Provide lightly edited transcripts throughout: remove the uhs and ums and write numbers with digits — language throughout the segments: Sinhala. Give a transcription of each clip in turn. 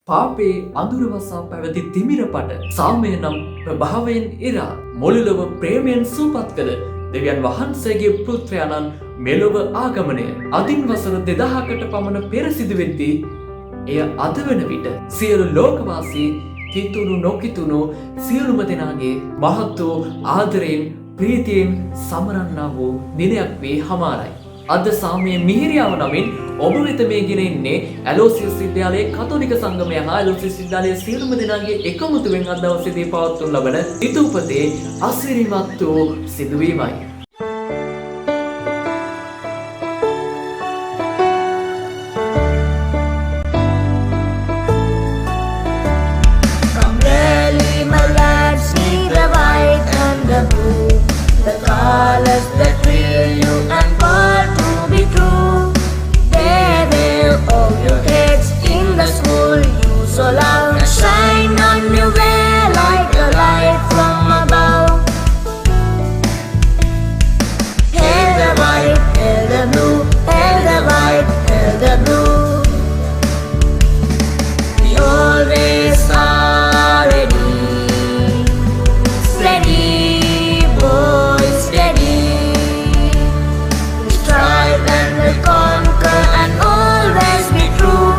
පාපේ අඳුරවසා පැවති තිමිරපට සාමය නම් ප්‍රභාවයෙන් ඉරා මුළුලොව ප්‍රේමයෙන් සූපත් කළ දෙවියන් වහන්සේගේ පුත්‍රයාණන් මෙලොව ආගමනය අදින් වසර 2000කට පමණ පෙර සිදුවෙද්දී එය අද වන විට සියලු ලෝකවාසී කිතුණු නොකිතුණු සියලුම දෙනාගේ මහත් වූ ආදරයෙන් ප්‍රීතියෙන් සමරන්නා වූ දිනයක් වේ හමාරයි. අද සාමයේ මිහිරියාව නමින් ඔබ වෙත මේ ගෙන එන්නේ ඇලෝසියස් විද්‍යාලයේ කතෝලික සංගමය හා ඇලෝසියස් විද්‍යාලයේ සියලුම දෙනාගේ එකමුතුවෙන් අද දවසේදී පවත්වනු ලබන ඉතුපතේ අසිරිමත් වූ සිදුවීමයි. Colors that thrill you and call to be true. They will hold your heads in the school. You so loud and shine on your way like a light from above. Hail the white, hail the blue, hail the white, hail the blue. We always are ready, steady. Conquer and always be true.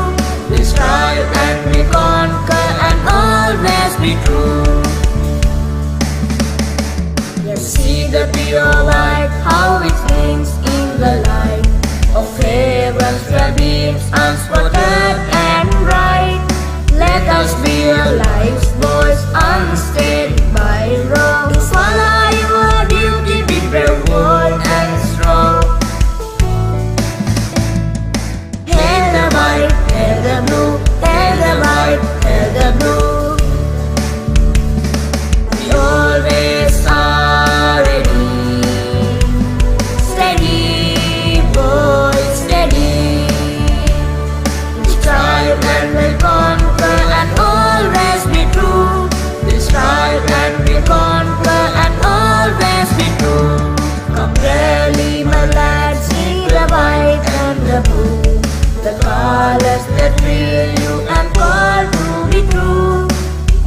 We strive and we conquer and always be true. Yes, see the pure white, how it gleams in the light of fragrance that beams unspotted and bright. Let us be your life's voice, unsteady by wrong. To follow your duty, be brave, bold and strong. Hail the blue, hail the white, hail the blue. We always are ready, steady, boys, steady. We strive and we conquer and always be true. We strive and we conquer and always be true. Come rally, my lads, see the white and the blue. The colors that thrill you and call to be true.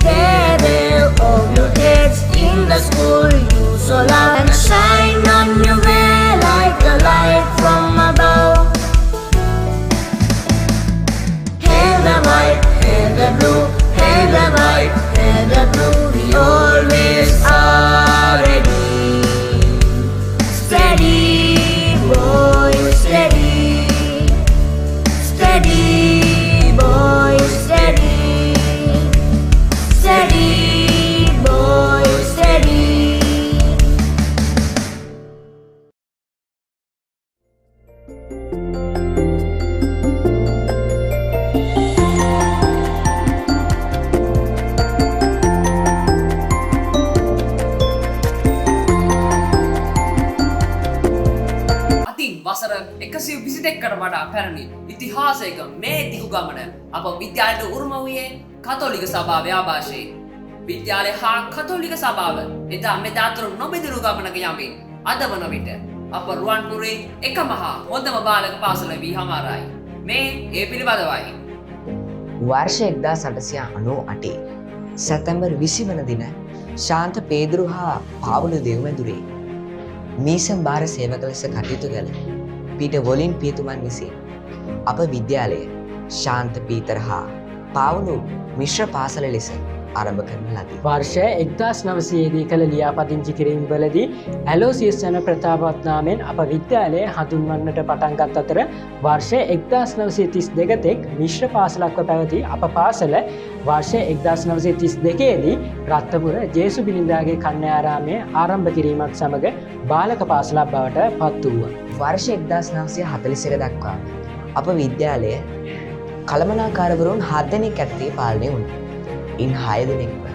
They will hold your heads in the school. You so loud and shine on your way like a light from above. Hail the white, hail the blue, hail the white, hail the blue. We always are ready, steady, boys, steady. Steady, boy, steady. Steady, boy, steady. වසර 122කට වඩා පැරණි ඉතිහාසයක මේ දිගු ගමන අප විද්‍යාලයට උරුම වූයේ කතෝලික සභාවේ ආభాෂයේ. විද්‍යාලය හා කතෝලික සභාව එදා මෙදා අතර නොබෙදුණු ගමනක යමින් අද වන විට අප රුවන්පුරේ එකම හා හොඳම බාලක පාසල වී හමාරයි. මේ ඒ පිළිබඳවයි. වර්ෂ 1898 සැප්තැම්බර් 20 වන දින ශාන්ත පේදුරු හා පාවුලු දෙව්මැදුරේ මීසම් බාර සේවක ලෙස කටයුතු කළ පීටර් වොලින් පියතුමන් විසින් අප විද්‍යාලය ශාන්ත පීතර හා පාවුලු මිශ්‍ර පාසල ලෙස ආරම්භ කරන ලදී. වර්ෂ 1900 දී කළ ලියාපදිංචි කිරීම්වලදී ඇලෝසියස් යන ප්‍රතාපවත් නාමයෙන් අප විද්‍යාලය හඳුන්වන්නට පටන් ගත් අතර වර්ෂ 1932 තෙක් මිශ්‍ර පාසලක්ව පැවති අප පාසල වර්ෂ 1932 දී රත්නපුර ජේසු බිලිඳාගේ කන්‍යාරාමයේ ආරම්භ කිරීමත් සමග බාලක පාසලක් බවට පත් වූවා. වර්ෂ 1941 දක්වා අප විද්‍යාලය කළමනාකාරවරුන් 7 දෙනෙක් ඇත්තේ පාලනය වුණා. ඉන් 6 දෙනෙක්ව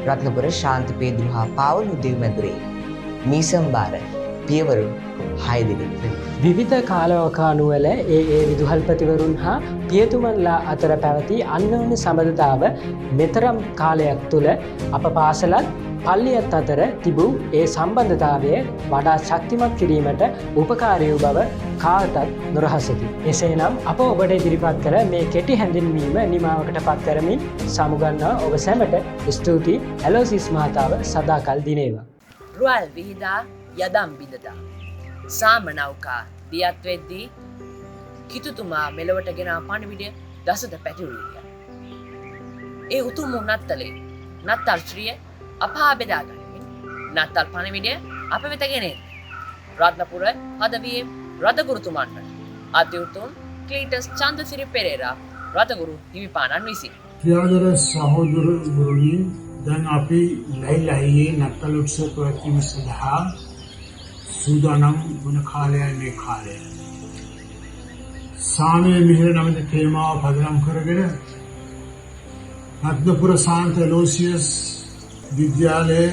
රත්නපුර ශාන්ත පේදුරු හා පාවුලු දෙව්මැදුරේ මීසම් බාර පියවරු 6 දිනක් වෙනවා. විවිධ කාලවකානුවල ඒ විදුහල්පතිවරුන් හා පියතුමන්ලා අතර පැවති අන්‍යෝන්‍ය සබඳතාව මෙතරම් කාලයක් තුළ අප පාසලත් පල්ලියත් අතර තිබූ ඒ සම්බන්ධතාවය වඩා ශක්තිමත් කිරීමට උපකාරී වූ බව කාටත් නොරහසකි. එසේනම් අප ඔබට ඉදිරිපත් කළ මේ කෙටි හැඳින්වීම නිමාවකට පත් කරමින් සමුගන්නා ඔබ සැමට ස්තුතියි. ඇලෝසිස් මහතාව සදාකල් දිනේවා. රුවල් විහිදා යදම් බිඳදා. සාමනෞකා දියත් වෙද්දී කිතුතුමා මෙලොවට ගෙනා පණිවිඩය දසද පැතිරුවිය. ඒ උතුම් වූ නත්තලේ නත්තල් ශ්‍රිය අපහා බෙදා ගනිමින් නත්තල් පණිවිඩය අප වෙත ගෙනෙත්. රත්නපුර හදවියේ රදගුරුතුමන්ට අති උතුම් ක්ලීටස් චන්දසිරි පෙරේරා රදගුරු හිමිපාණන් විසින්. ප්‍රියාදර සහෝදර ගුරුනි, දැන් අපි ලයිලහියේ නත්තල් උත්සව පැවැත්වීම සඳහා සූදානම් වන කාලයයි මේ කාලය. සාමය මිහිර නමිත තේමාව පදනම් කරගෙන රත්නපුර සාන්ත ඇලෝසියස් විද්‍යාලයේ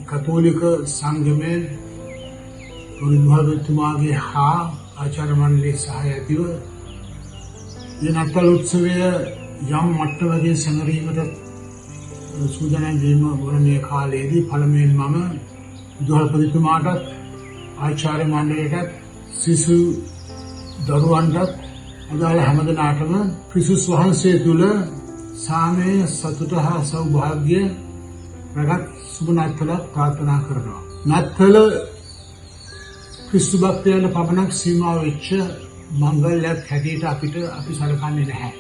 කතෝලික සංගමයෙන් විදුහල්පතිතුමාගේ හා ආචාර්ය මණ්ඩලයේ සහාය ඇතිව මේ නත්තල් උත්සවය යම් මට්ටමකින් සැමරීමට සූදානම් වීම වන මේ කාලයේදී පළමුවෙන් මම විදුහල්පතිතුමාටත් ආචාර්ය මණ්ඩලයටත් සිසු දරුවන්ටත් අදාළ හැමදෙනාටම ක්‍රිස්තුස් වහන්සේ තුළ සාමය, සතුට හා සෞභාග්‍ය රැගත් සුබ නත්තලක් ප්‍රාර්ථනා කරනවා. නත්තල ක්‍රිස්තු භක්තයන්ට පමණක් සීමා වෙච්ච මංගල්‍යයක් හැටියට අපි සලකන්නේ නැහැ.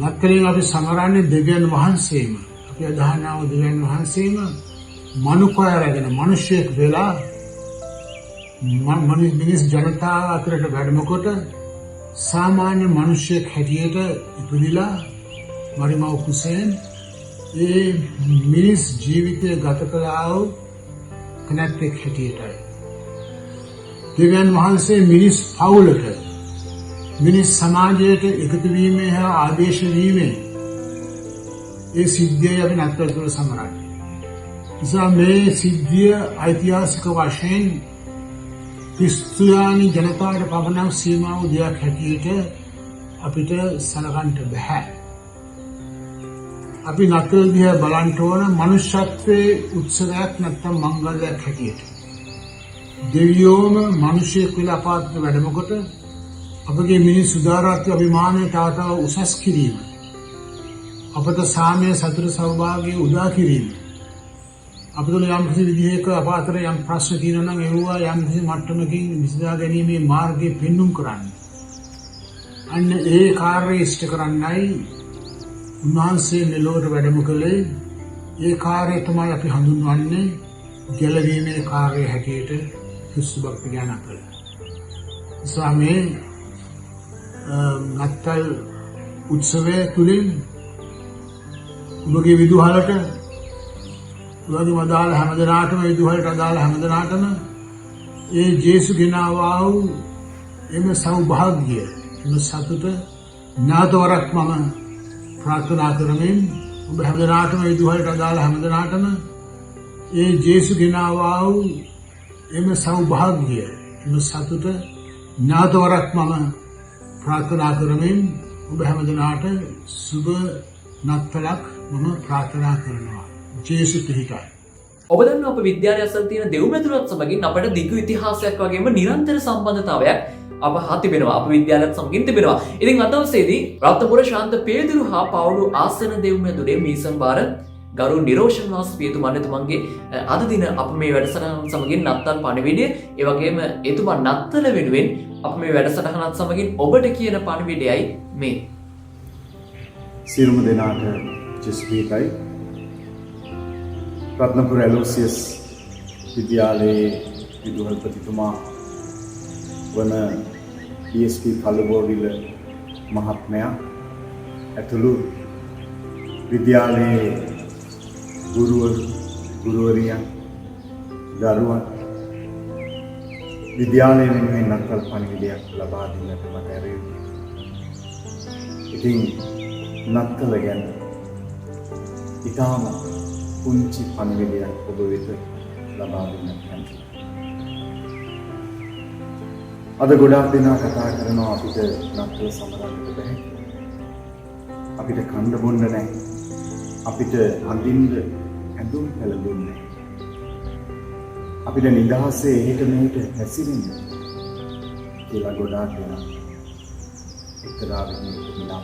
නත්තලෙන් අපි සමරන්නේ දෙවියන් වහන්සේම. අපි අදහනා වූ දෙවියන් වහන්සේම මනුකය රැගෙන මිනිසෙක් වෙලා මිනිස් ජනතාව අතරට වැඩම කොට සාමාන්‍ය මිනිසෙක් හැටියට ඉපදිලා මරිමව කුසෙන් ඒ මිනිස් ජීවිතය ගත කළා වූ කෙනෙක් හැටියටයි. දෙවියන් වහන්සේ මිනිස් පවුලට, මිනිස් සමාජයට එකතු වීමේ හා ආදේශ වීමේ ඒ සිද්ධිය අපි නත්තල් තුළ සමරන්නේ. නිසා මේ සිද්ධිය ඓතිහාසික වශයෙන් ක්‍රිස්තියානි ජනතාවට පමණක් සීමා වූ දෙයක් හැටියට අපිට සලකන්නට බෑ. අපි නත්තල් දිහා බලන්න ඕන මනුෂ්‍යත්වයේ උත්සවයක් නැත්නම් මංගල්‍යයක් හැටියට. දෙවියෝම මිනිසෙක් වෙලා අපාත්‍ර වැඩම කොට අපගේ මිනිස් සුදාරත්ව අභිමානය තාතාව උසස් කිරීම, අපට සාමය, සතුට, සෞභාග්‍ය උදා කිරීම, අපතුල යම් කිසි විදිහක අපාතර යම් ප්‍රශ්න තියෙනවා නම් ඒවා යම් කිසි මට්ටමකින් විසඳා ගැනීමේ මාර්ගය පෙන්눔 කරන්න. අන්න ඒ කාර්යය ඉෂ්ට කරන්නයි උන්වහන්සේ මෙලොවට වැඩම කළේ. ඒ කාර්යය තමයි අපි හඳුන්වන්නේ ගැලවීමේ කාර්යය හැටියට ක්‍රිස්තු භක්ති ඥාන කළ. ස්වාමී නත්තල් උත්සවය තුළින් ඔබගේ විදුහලට, ඔබගේ අදාළ හැමදෙනාටම, විදුහලට අදාළ හැමදෙනාටම ඒ ජේසු ගෙනාවා වූ එම සෞභාග්‍ය, එම සතුට නාතවරක් මම ප්‍රාර්ථනා කරමින් ඔබ හැමදෙනාටම, විදුහලට අදාළ හැමදෙනාටම ඒ ජේසු ගෙනාවා වූ එම සෞභාග්‍ය, එම සතුට ඥාතවරක් මම ප්‍රාර්ථනා කරමින් ඔබ හැමදෙනාට සුබ නත්තලක් මම ප්‍රාර්ථනා කරනවා. ජේසු පිහිටයි. ඔබ දන්නවා අප විද්‍යාලය අසල තියෙන දෙව්මැදුරත් සමගින් අපට දිගු ඉතිහාසයක් වගේම නිරන්තර සම්බන්ධතාවයක් අප හා තිබෙනවා. අප විද්‍යාලයත් සමගින් තිබෙනවා. ඉතින් අද දවසේදී රත්නපුර ශාන්ත පේදුරු හා පවුලු ආසන දෙව්මැදුරේ මීසන් බාර ගරු නිරෝෂන් වාස් පියතුමන්ගේ අද දින අප මේ වැඩසටහන සමගින් නත්තල් පණිවිඩය, ඒ වගේම එතුමා නත්තල වෙනුවෙන් අප මේ වැඩසටහනත් සමගින් ඔබට කියන පණිවිඩයයි මේ. සියලුම දෙනාට ජෙස්පීටයි. රත්නපුර ඇලෝසියස් විද්‍යාලයේ විදුහල්පතිතුමා වන ESP කළුබෝවිල මහත්මයා ඇතුළු විද්‍යාලයේ ගුරුවරියන්, දරුවන් විද්‍යාලය වෙනුවෙන් නත්තල් පණිවිඩයක් ලබා දෙන්නට මට ඇරයුණා. ඉතින් නත්තල ගැන ඉතාම පුංචි පණිවිඩයක් ඔබ වෙත ලබා දෙන්නට කැමතියි. අද ගොඩාක් දෙනා කතා කරනවා අපිට නත්තල සමරන්නට බැහැ. අපිට කන්න බොන්න නැහැ. අපිට අඳින්න ඇඳුම් පැළඳුම් නැහැ. අපිට නිදහසේ එහෙට මෙහෙට හැසිරෙන්න කියලා ගොඩාක් දෙනා එක්තරා විදිහකට හිතනවා.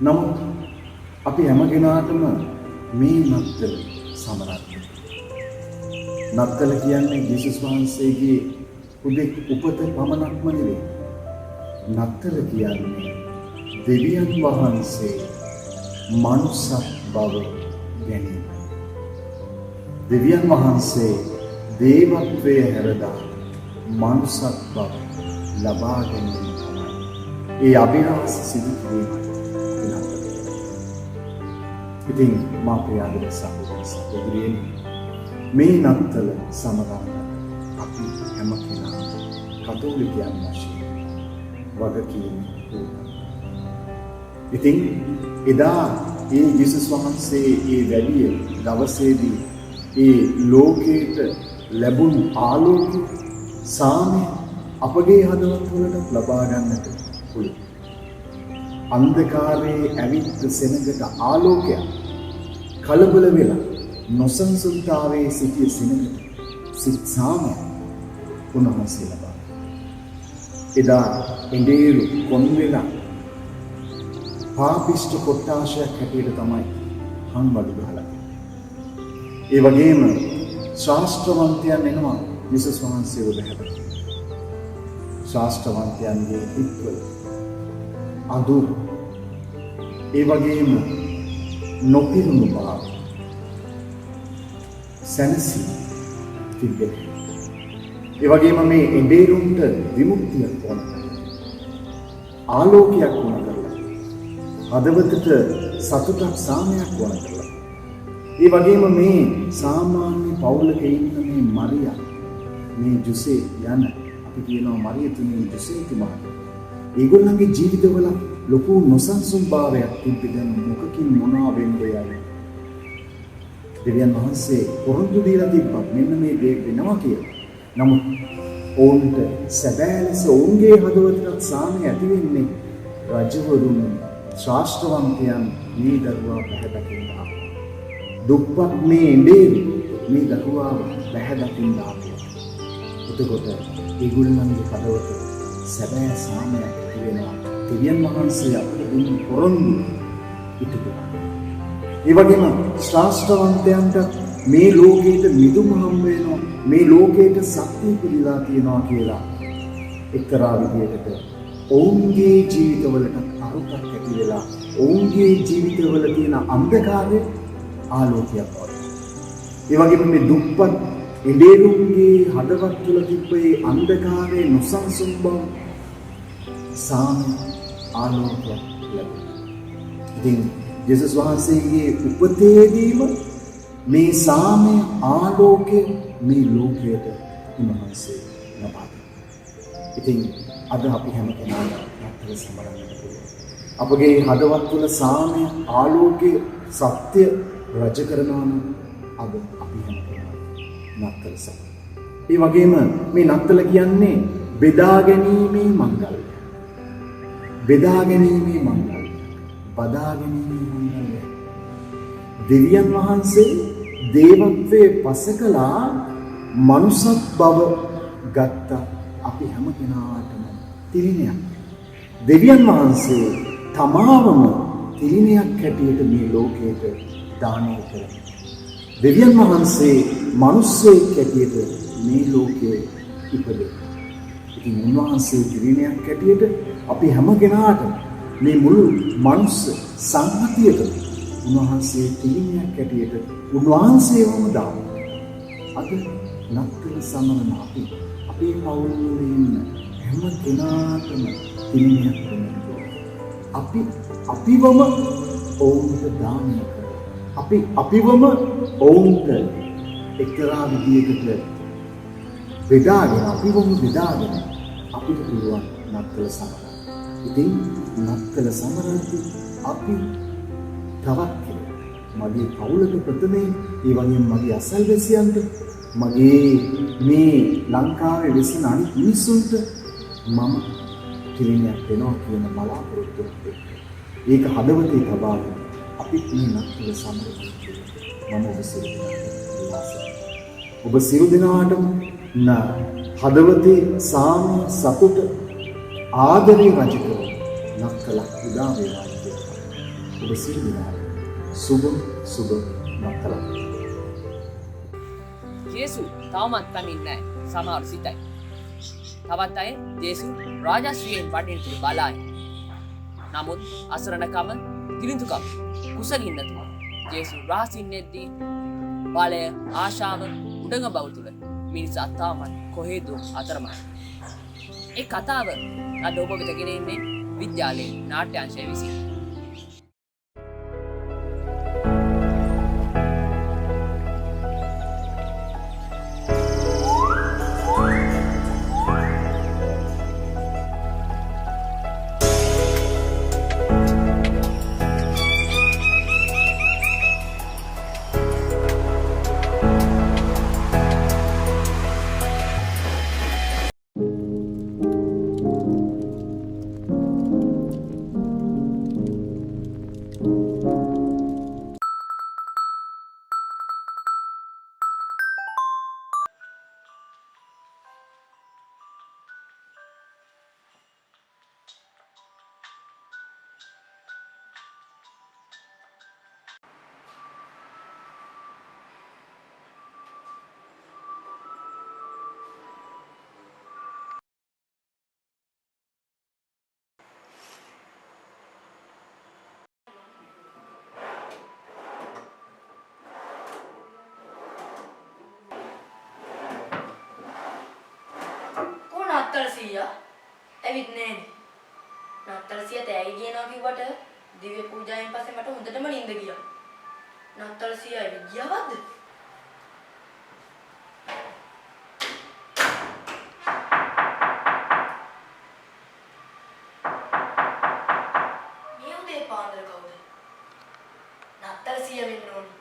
නමුත් අපි හැම කෙනාටම මේ නත්තල සමරන්න. නත්තල කියන්නේ යේසුස් වහන්සේගේ උදෙක් උපත පමණක්ම නෙවෙයි. නත්තල කියන්නේ දෙවියන් වහන්සේ මනුෂ්‍ය බව ගැනීම. දෙවියන් වහන්සේ දේවත්වයේ හැරදා මනුෂ්‍ය බව ලබා ගැනීම තමයි ඒ අභිලාෂ සිදු කිරීම. ඉතින් මා ප්‍රියාදර සහෝදරයනි මේ නත්තල සමරන්න අපි හැම කෙනා කතෝලිකයන් වශයෙන් වගකීම් උනා. ඉතින් එදා ඒ යේසුස් වහන්සේ ඒ වැඩි දවසේදී ඒ ලෝකයට ලැබුණු ආලෝකය සාමය අපගේ හදවත් වලට ලබා ගන්නට පුළුවන්. අන්ධකාරයේ ඇවිත් සෙනඟට ආලෝකයක් කලබල වෙලා නොසන්සුන්තාවයේ සිටිය සෙනඟට සිත් සාමය උන්වහන්සේ ලබා. එදා ඉන්දීරු කොන් වෙලා පාපිෂ්ඨ කොට්ටාශයක් හැටියට තමයි හංබඩු ගහලා. ඒ වගේම ශාස්ත්‍රවන්තයන් එනවා යේසුස් වහන්සේව බැහැර. ශාස්ත්‍රවන්තයන්ගේ හිත්වල අඳුර ඒ වගේම නොපිරුණු බව සැනසීම තිබෙනවා. ඒ වගේම මේ එඹේරුන්ට විමුක්තියක් ඕන කරලා ආලෝකයක් ඕන කරලා හදවතට සතුටක් සාමයක් ඕන කරලා ඒ වගේම මේ සාමාන්‍ය පවුලක ඉන්න මේ මරියා මේ ජුසේ යන අපි කියනවා මරියතුමී ජුසේතුමා ඒගොල්ලන්ගේ ජීවිතවල ලොකු නොසන්සුන් භාවයක් තිබෙන මොකකින් මොනවා වෙන්නේ යන්නේ. දෙවියන් වහන්සේ පොරොන්දු දීලා තිබ්බා මෙන්න මේ දේ වෙනවා කියලා. නමුත් ඔවුන්ට සැබෑ ලෙස ඔවුන්ගේ හදවතට සාමය ඇති වෙන්නේ රජවරුන් ශාස්ත්‍රවන්තයන් මේ දරුවා බැහැදකින්න ආවා. දුප්පත් මේ ඉඳේවි මේ දරුවා බැහැදකින්න ආවා. එතකොට ඒගොල්ලන්ගේ හදවත සැබෑ සාමයක් ඇති වෙනවා. දෙවියන් වහන්සේ අපට දුන්නු පොරොන්දු ඉටු කරා. ඒ වගේම ශාස්ත්‍රවන්තයන්ට මේ ලෝකයට මිදුම හම් වෙනවා, මේ ලෝකයට සත්‍ය පිළිලා තියනවා කියලා එක්තරා විදියකට ඔවුන්ගේ ජීවිතවලට අරුතක් ඇති වෙලා ඔවුන්ගේ ජීවිතවල තියෙන අන්ධකාරය ආලෝකයක් වගේ. ඒ වගේම මේ දුප්පත් ඉඳේරුන්ගේ හදවත් තුළ තිබ්බේ අන්ධකාරයේ නොසන්සුන් බව සාමය ආලෝකයක් ලැබුණා. ඉතින් යේසුස් වහන්සේගේ උපතේදීම මේ සාමය ආලෝකය මේ ලෝකයට උන්වහන්සේ ලබා දුන්නා. ඉතින් අද අපි හැම කෙනාම නත්තල සමරන්නට පුළුවන්. අපගේ හදවත් තුළ සාමය ආලෝකය සත්‍ය රජ කරනවා නම් අද අපි හැම කෙනාම නත්තල සමරන්න. ඒ වගේම මේ නත්තල කියන්නේ බෙදා ගැනීමේ මංගල්‍ය. බෙදා ගැනීමේ මංගල්‍ය. බදා ගැනීමේ මංගල්‍ය. දෙවියන් වහන්සේ දේවත්වයේ පසකලා මනුෂ්‍යත් බව ගත්ත අපි හැම කෙනාටම තිරිනයක්. දෙවියන් වහන්සේ තමාවම තිරිනයක් හැටියට මේ ලෝකයට දානය කළා. දෙවියන් වහන්සේ මිනිස්සෙක් හැටියට මේ ලෝකයේ ඉපදුණා. ඉතින් උන්වහන්සේ තිරිනයක් හැටියට අපි හැම කෙනාටම මේ මුළු මනුස්ස සංහතියටම උන්වහන්සේ තිරිනයක් හැටියට උන්වහන්සේවම දානවා. අද නත්තල සමරන අපේ පවුල් වල ඉන්න හැම කෙනාටම තිරිනයක් වෙනවා. අපිවම ඔවුන්ට දානය කරනවා. අපිවම ඔවුන්ට එක්තරා විදියකට බෙදාගෙන අපිවම බෙදාගෙන අපිට පුළුවන් නත්තල සමරන්න. ඉතින් නත්තල සමරද්දී අපි තවත් කෙනෙක් මගේ පවුලට ප්‍රථමයෙන් ඒ වගේම මගේ අසල්වැසියන්ට මගේ මේ ලංකාවේ වෙසෙන අනිත් මිනිස්සුන්ට මම කිලිනයක් දෙනවා කියන බලාපොරොත්තුවක් එක්ක. ඒක හදවතේ තබාගෙන අපිත් මේ නත්තල සමරනවා මම ඔබ සියලු දෙනාටම හදවතේ සාමය සතුට ආදරේ රජ කරන නත්තලක් උදා වේවා කියලා. ඔබ සියලු දෙනාට සුබ නත්තලක්. ජේසු තවමත් පැමිණ නැහැ. සමහර සිතයි. තවත් අය ජේසු රාජශ්‍රීයෙන් වඩින තුරු බලයි. නමුත් අසරණකම, කිලිඳුකම, කුසගින්නතුම ජේසු රහසින්නෙද්දී බලය, ආශාව, උඩඟ බව තුළ මිනිසා තාමත් කොහෙද අතරමං. ඒ කතාව අද ඔබ වෙත ගෙන එන්නේ විද්‍යාලයේ නාට්‍යාංශය විසින්. නත්තල් සීයා ඇවිත් නෑනේ. නත්තල් සීයා තෑගි කියනවා කිව්වට දිව්‍ය පූජාවෙන් පස්සේ මට හොඳටම නිින්ද ගියා. නත්තල් සීයා ඇවිත් ගියාවද? මේ උදේ පාන්දර කවුද? නත්තල් සීයා වෙන්න ඕනේ.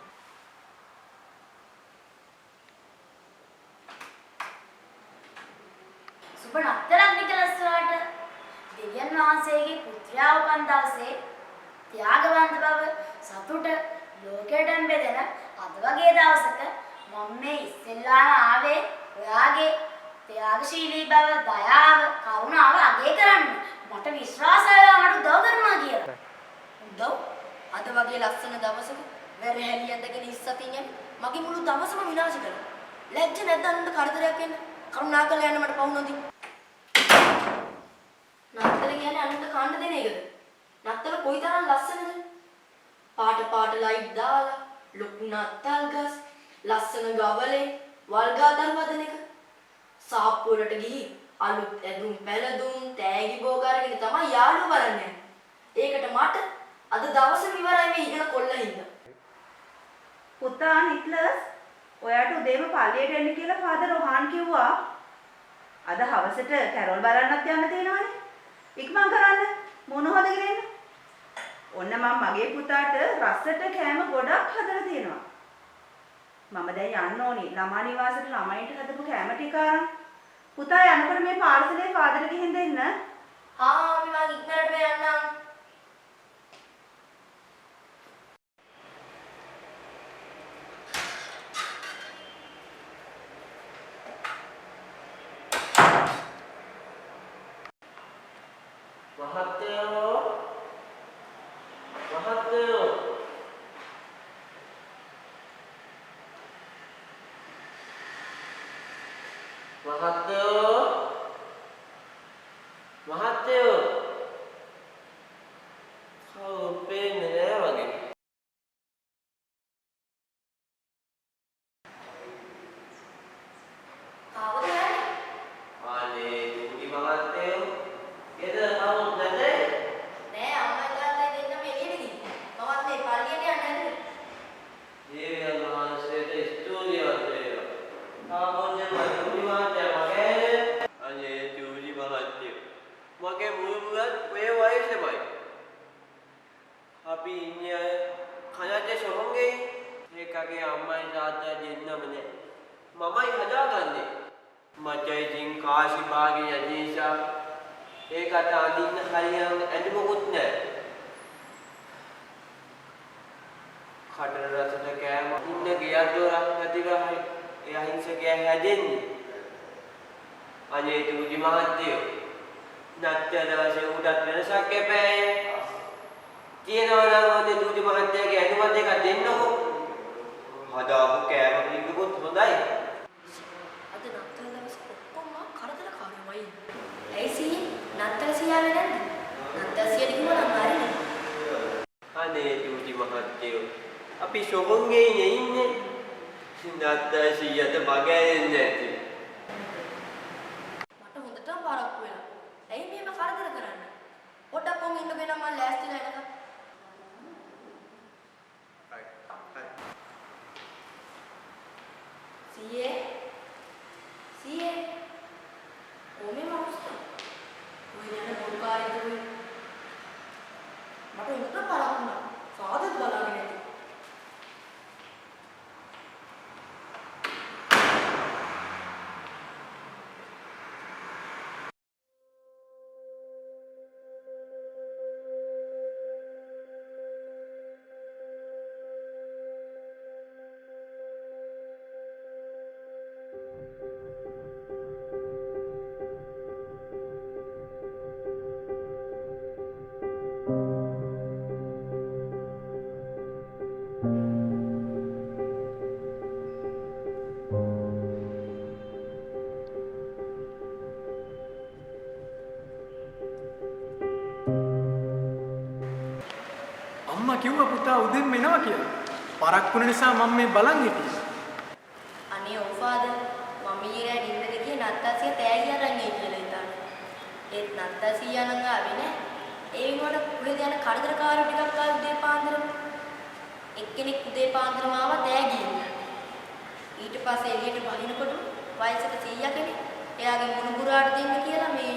සුබ නත්තරක් නිකලස් වලට දෙවියන් වහන්සේගේ පුත්‍රයා උපන් දවසේ ත්‍යාගවන්ත බව සතුට ලෝකයට බෙදෙන අද වගේ දවසක මම මේ ඉස්සෙල්ලාම ආවේ ඔයාගේ ත්‍යාගශීලී බව, දයාව, කරුණාව අගය කරන්න. මට විශ්වාසය මට උදව් කරනවා කියලා. උදව්? අද වගේ ලස්සන දවසක වැරහැලි ඇඳගෙන ඉස්සතින් මගේ මුළු දවසම විනාශ කළා. ලැජ්ජ නැද්ද අනුන්ට කරදරයක් වෙන්න? කරුණාකරලා යන්න මට පවු නොදී. නත්තල කියන්නේ අනුන්ට කාණ්ඩ දෙන එකද? නත්තල කොයිතරම් ලස්සනද? පාට ලයිට් දාලා, ලොකු නත්තල් ගස්, ලස්සන ගවලේ, වල්ගාදල් වදන එක. සාප්පු වලට ගිහි අලුත් ඇඳුම් පැළඳුම් තෑගි භෝග අරගෙන තමයි යාළුවෝ බලන්නේ. ඒකට මට අද දවසම ඉවරයි මේ ඉගෙන කොල්ලින්ද. පුතා නික්ලස් ඔයාට උදේම පල්ලියට එන්න කියලා ෆාදර් රොහාන් කිව්වා. අද හවසට කැරොල් බලන්නත් යන්න තියෙනවනේ. ඉක්මන් කරන්න. මොන හොදගෙන එන්න. ඔන්න මම මගේ පුතාට රසට කෑම ගොඩක් හදලා තියෙනවා. මම දැන් යන්න ඕනේ ළමා නිවාසෙට ළමයින්ට හදපු කෑම ටික අරන්. පුතා යනකොට මේ පාර්සලේ ෆාදර් ගිහින් දෙන්න. මම ඉක්මනට යන්නම්. මමයි හදාගන්නේ. මට ඉතින් කාසි භාගේ යදීසා ඒකට අඳින්න හරියම් ඇඳුමකුත් නැහැ. කටර රසට කෑම ඉන්න ගියක් දොරක් නැති රහයි ඒ අහිංසකයා හැදෙන්නේ. අනේ තුජි මහත්තයෝ නැත්නම් දවසේ උඩට වෙනසක් එපෑ. කියනවා නම් ඔතේ තුජි මහත්තයාගේ ඇඳුමත් එකක් දෙන්නකෝ. හදාපු කෑම පිළිකුත් හොඳයි. අද නත්තල දවසේ ඔක්කොම කරදරකාරයෝයි. ඇයි සීයේ නත්තල සියාවේ නැද්ද? නත්තල සියද කිව්වනම් හරිනේ. අනේ තුජි මහත්තයෝ අපි සොබොන්ගේ ඉන්නේ. නත්තල සියයට බගෑන්නේ නැති. මට හොඳටම පාරක්කු වෙලා. ඇයි මේව කරදර කරන්නේ? පොඩ්ඩක් කොන් ඉන්නගෙන මම ලෑස්තිලා එනකම්. සීයේ සීයේ ඕමේ මනුස්සා. ඔය යන මොකාරිද ඔය? මට හොඳටම පාරක්කු වුණා. සාදත් බලාගෙන ඉන්නේ. අම්මා කිව්වා පුතා උදෙන්ම එනවා කියලා. පරක්කුන නිසා මම මේ බලන් හිටියේ. අනේ ඔව් ෆාදර් මම ඊරෑ නින්දට ගියේ නත්තසිය තෑගි අරන් එයි කියලා ඉතින්. ඒත් නත්තසිය නම් ආවේ නෑ. ඒ වෙනුවට කොහෙද යන කරදරකාරයෝ ටිකක් ආවේ උදේ පාන්දරම. එක්කෙනෙක් උදේ පාන්දරම ආවා තෑගි එන්න. ඊට පස්සේ එළියට බහිනකොට වයසක සීයා කෙනෙක් එයාගේ මුණුබුරාට දෙන්න කියලා මේ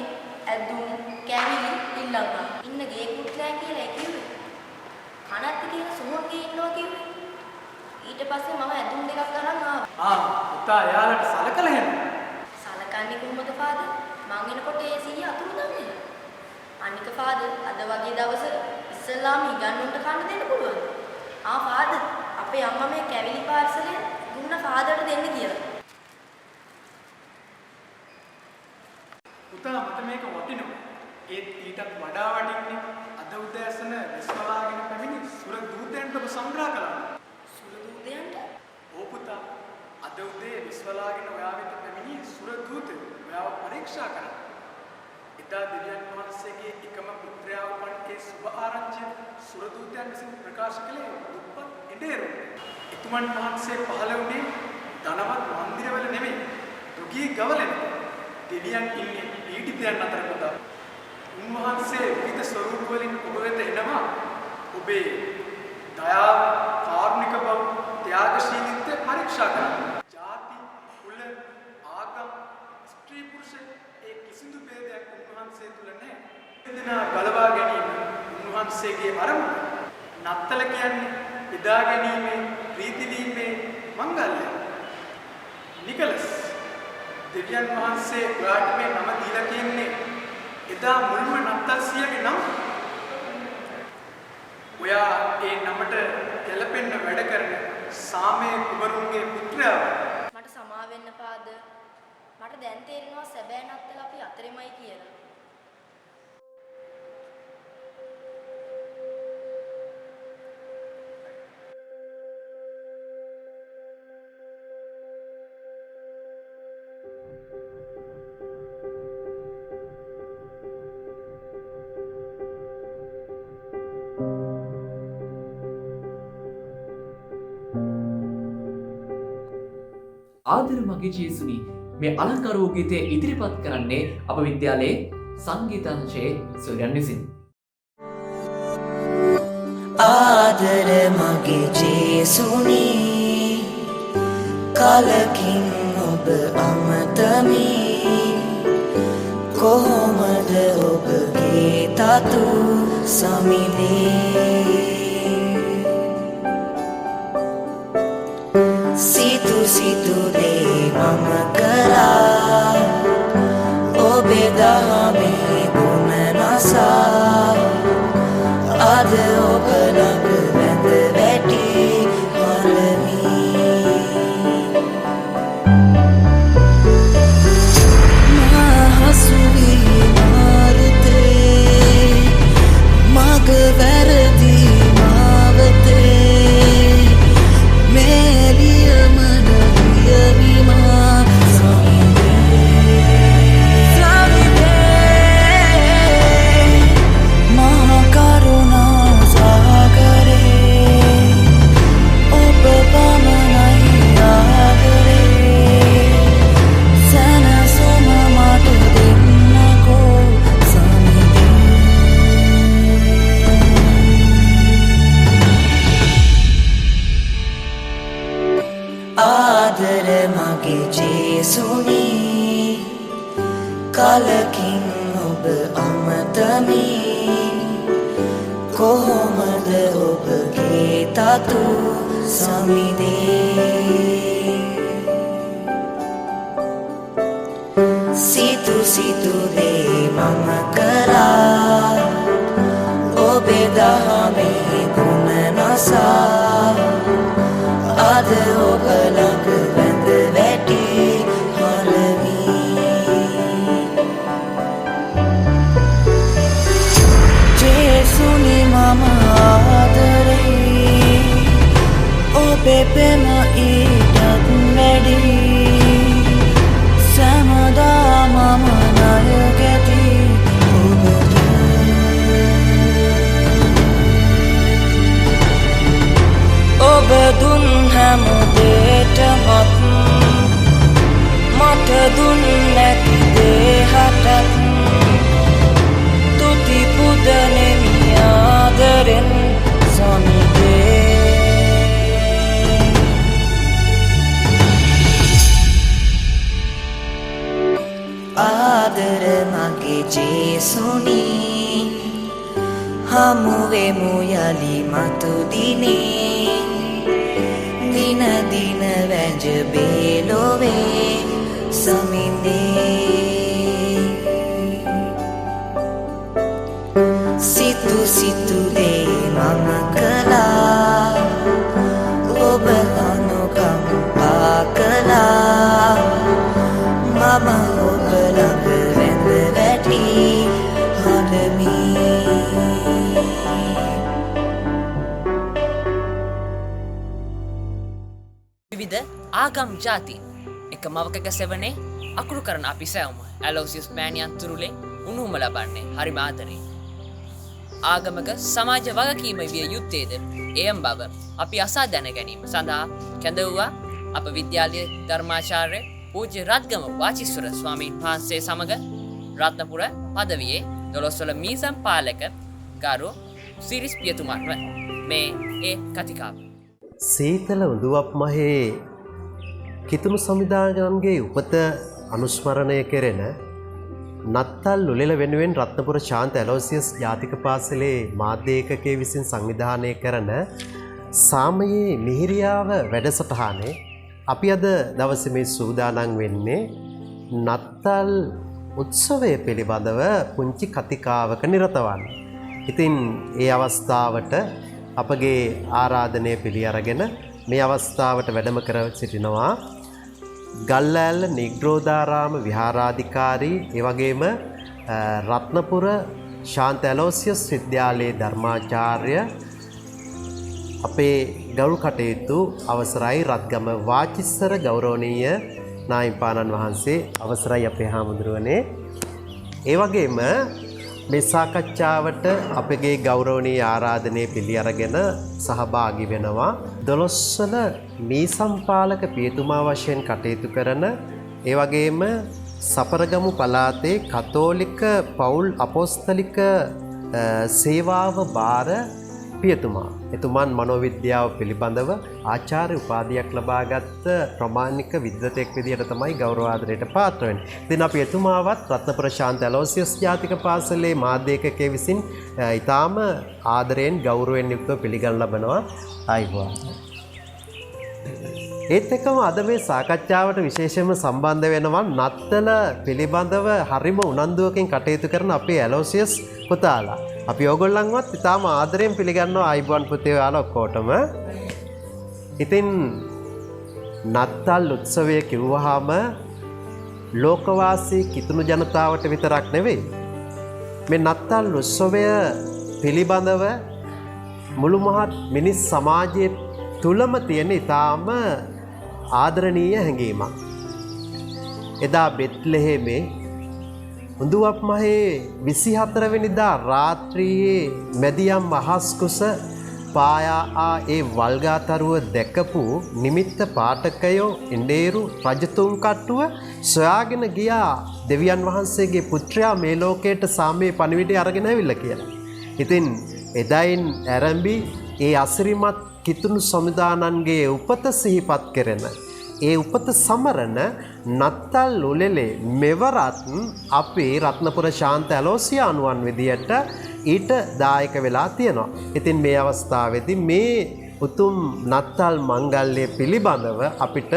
ඇදුම් කැවිලි ඉල්ලනවා. ඉන්න ගේ කුට්ලෑ කියලා කිව්වේ. කනත් කියලා සුමුන්ගේ ඉන්නවා කිව්වේ. ඊට පස්සේ මම ඇඳුම් දෙකක් අරන් ආවා. පුතා එයාලට සලකලා එහෙම. සලකන්නේ කොහොමද ෆාදර්? මං එනකොට ඒ සීයා අතුරුදන් වෙලා. අනික ෆාදර් අද වගේ දවස ඉස්සල්ලාම හිගන්නුන්ට කන්න දෙන්න පුළුවන්. ෆාදර් අපේ අම්මා මේ කැවිලි පාර්සලය දුන්න ෆාදර්ට දෙන්න කියලා. පුතා මට මේක වටිනවා. ඒත් ඊටත් වඩා වටින්නේ අද උදෑසන විශ්වලාගෙන පැමිණි සුර දූතයන්ට ඔබ සංග්‍රහ කළා. සුර දූතයන්ට? ඔව් පුතා. අද උදේ විශ්වලාගෙන ඔයා වෙත පැමිණි සුර දූතයෝ ඔයාව පරීක්ෂා කරා. එදා දෙවියන් වහන්සේගේ එකම පුත්‍රයා වුණේ සුභ ආරංචිය සුර දූතයන් විසින් ප්‍රකාශ කළේ දුප්පත් ඉඩේරු. එතුමන් වහන්සේ පහළ වුණේ ධනවත් මන්දිරවල නෙමෙයි. දුගී ගවලෙන්. දෙවියන් ඉන්නේ පීඩිතයන් අතර පුතා. උන්වහන්සේ විවිධ ස්වරූප වලින් ඔබ වෙත එනවා. ඔබේ දයාව, කාරුණික බව, ත්‍යාගශීලීත්වය පරීක්ෂා කරනවා. ජාති, කුල, ආගම්, ස්ත්‍රී පුරුෂ ඒ කිසිදු ભેදයක් උන්වහන්සේ තුල නැහැ. එදිනා ගලවා ගැනීම උන්වහන්සේගේ අරමුණ. නත්තල කියන්නේ බෙදා ගැනීමේ, ප්‍රීති වීමේ මංගල්‍යය. නිකලස් දෙවියන් වහන්සේ ඔයාට මේ නම දීලා කියන්නේ එදා මුල්ම නත්තල්සියගේ නම. ඔයා ඒ නමට ගැලපෙන්න වැඩ කරන සාමේ කුමරුන්ගේ පුත්‍රයා. මට සමා වෙන්න ෆාදර්. මට දැන් තේරෙනවා සැබෑ නත්තල අපි අතරෙමයි කියලා. ආදර මගේ ජේසුනි මේ අලංකාරෝ ගීතය ඉදිරිපත් කරන්නේ අප විද්‍යාලයේ සංගීතංශයේ සූර්යන් විසින්. ආදර මගේ ජේසුනි කලකින් ඔබ අමතමි කොහොමද ඔබගේ තතු සමිලේ සිතු සිතු දේ මගේ ජේසුනි කලකින් ඔබ අමතමි කොහොමද ඔබගේ තතු සමිදේ සිතු සිතු දේ මම කරා ඔබේ දහමේ ගුණ නසා අද ඔබ ළඟ වැඳ වැටි හලමි ජේසුනි මම ආදරේ ඔබේ පෙම ඊටත් වැඩි සෑමදා මම ණය ගැති ඔබට ඔබ දුන් හැම දේටමත් මට දුන් නැති දේ හටත් තුති පුදනෙමි ආදරෙන් සමිදේ ආදර මගේ ජේසුනි හමුවෙමු යලි මතු දිනේ දින දින වැජ බේලොවේ සමිඳේ සිතු සිතු දේ මම කළා ඔබ අනුකම්පා කළා මම ඔබ ළඟ වැඳ වැටි හඬමි විවිධ ආගම් ජාති එක මවකක සෙවනේ අකුරු කරන අපි සැවම ඇලෝසියස් මෑනියන් තුරුලේ උණුහුම ලබන්නේ හරිම ආදරේ. ආගමක සමාජ වගකීම විය යුත්තේද එයම් බව අපි අසා දැන ගැනීම සඳහා කැඳවුවා අප විද්‍යාලයේ ධර්මාචාර්ය පූජ්‍ය රත්ගම වාචිස්වර ස්වාමීන් වහන්සේ සමග රත්නපුර පදවියේ 12 වල මීසම් පාලක ගරු සිරිස් පියතුමන්ව මේ ඒ කතිකාව සීතල උඳුවප් මහේ කිතුණු සමිදායන්ගේ උපත අනුස්මරණය කෙරෙන නත්තල් ලුලෙල වෙනුවෙන් රත්නපුර ශාන්ත ඇලෝසියස් ජාතික පාසලේ මාධ්‍ය ඒකකයේ විසින් සංවිධානය කරන සාමයේ මිහිරියාව වැඩසටහනේ අපි අද දවසේ මේ සූදානම් වෙන්නේ නත්තල් උත්සවය පිළිබඳව පුංචි කතිකාවක නිරත වන්න. ඉතින් ඒ අවස්ථාවට අපගේ ආරාධනය පිළි අරගෙන මේ අවස්ථාවට වැඩම කර සිටිනවා ගල්ලෑල්ල නිග්‍රෝධාරාම විහාරාධිකාරී එවැගේම රත්නපුර ශාන්ත ඇලෝසියස් විද්‍යාලයේ ධර්මාචාර්ය අපේ ගෞරව කටයුතු අවසරයි රත්ගම වාචිස්සර ගෞරවනීය නායිපාණන් වහන්සේ අවසරයි අපේ හාමුදුරුවනේ. ඒ වගේම මේ සාකච්ඡාවට අපගේ ගෞරවනීය ආරාධනය පිළි අරගෙන සහභාගී වෙනවා 12 වන මීසම්පාලක පියතුමා වශයෙන් කටයුතු කරන ඒ වගේම සපරගමු පළාතේ කතෝලික පවුල් අපොස්තලික සේවාව බාර පියතුමා. එතුමන් මනෝවිද්‍යාව පිළිබඳව ආචාර්ය උපාධියක් ලබාගත් ප්‍රමාණික විද්වතෙක් විදිහට තමයි ගෞරව ආදරයට පාත්‍ර වෙන්නේ. ඉතින් අපි එතුමාවත් රත්නපුර ශාන්ත ඇලෝසියස් ජාතික පාසලේ මාධ්‍ය ඒකකයේ විසින් ඊටාම ආදරයෙන් ගෞරවයෙන් යුක්තව පිළිගන්න ලබනවා. ආයිබෝන්. ඒත් එක්කම අද මේ සාකච්ඡාවට විශේෂයෙන්ම සම්බන්ධ වෙනවා නත්තල පිළිබඳව හරිම උනන්දුවකින් කටයුතු කරන අපේ ඇලෝසියස් පුතාලා. අපි ඕගොල්ලන්වත් ඉතාම ආදරයෙන් පිළිගන්නවා ආයිබෝන් පුතේ ඔයාලා ඔක්කොටම. ඉතින් නත්තල් උත්සවය කිව්වහම ලෝකවාසී කිතුණු ජනතාවට විතරක් නෙවෙයි. මේ නත්තල් උත්සවය පිළිබඳව මුළු මහත් මිනිස් සමාජයේ තුලම තියෙන ඉතාම ආදරණීය හැඟීමක්. එදා බෙත්ලෙහෙමේ උඳුවප් මහේ 24 වෙනිදා රාත්‍රියේ මැදියම් අහස් කුස පායා ඒ වල්ගාතරුව දැකපු නිමිත්ත පාඨකයෝ ඉන්දේරු රජතුන් කට්ටුව සොයාගෙන ගියා දෙවියන් වහන්සේගේ පුත්‍රයා මේ ලෝකයට සාමයේ පණිවිඩය අරගෙන ඇවිල්ලා කියලා. ඉතින් එදයින් ආරම්භි ඒ අසිරිමත් කිතුණු සමුදානන්ගේ උපත සිහිපත් කරන ඒ උපත සමරන නත්තල් උලෙලේ මෙවරත් අපේ රත්නපුර ශාන්ත ඇලෝසියානුවන් විදියට ඊට දායක වෙලා තියෙනවා. ඉතින් මේ අවස්ථාවේදී මේ උතුම් නත්තල් මංගල්‍ය පිළිබඳව අපිට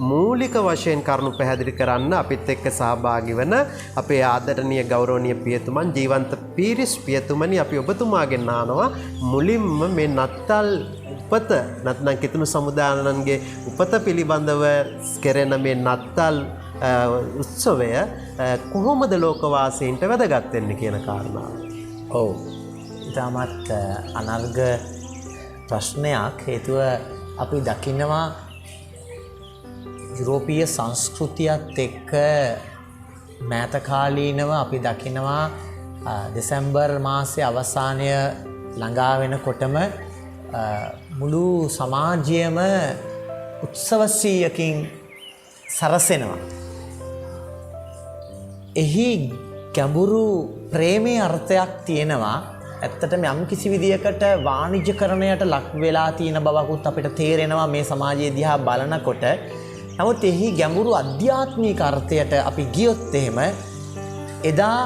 මූලික වශයෙන් කරුණු පැහැදිලි කරන්න අපිත් එක්ක සහභාගී වන අපේ ආදරණීය ගෞරවනීය පියතුමන් ජීවන්ත පීරිස් පියතුමනි අපි ඔබතුමාගෙන් අහනවා මුලින්ම මේ නත්තල් උපත නැත්නම් කිතුණු සමුදානන්ගේ උපත පිළිබඳව කෙරෙන මේ නත්තල් උත්සවය කොහොමද ලෝකවාසීන්ට වැදගත් වෙන්නේ කියන කාරණාව. ඔව්. ඊටමත් අනර්ග ප්‍රශ්නයක්. හේතුව අපි දකිනවා යුරෝපීය සංස්කෘතියත් එක්ක මෑතකාලීනව අපි දකිනවා දෙසැම්බර් මාසයේ අවසානය ළඟා වෙනකොටම මුළු සමාජයම උත්සවසීයකින් සරසෙනවා. එහි ගැඹුරු ප්‍රේමයේ අර්ථයක් තියෙනවා. ඇත්තටම යම් කිසි විදියකට වාණිජකරණයට ලක් වෙලා තියෙන බවකුත් අපිට තේරෙනවා මේ සමාජයේ දිහා බලනකොට. නමුත් එහි ගැඹුරු අධ්‍යාත්මික අර්ථයට අපි ගියොත් එහෙම එදා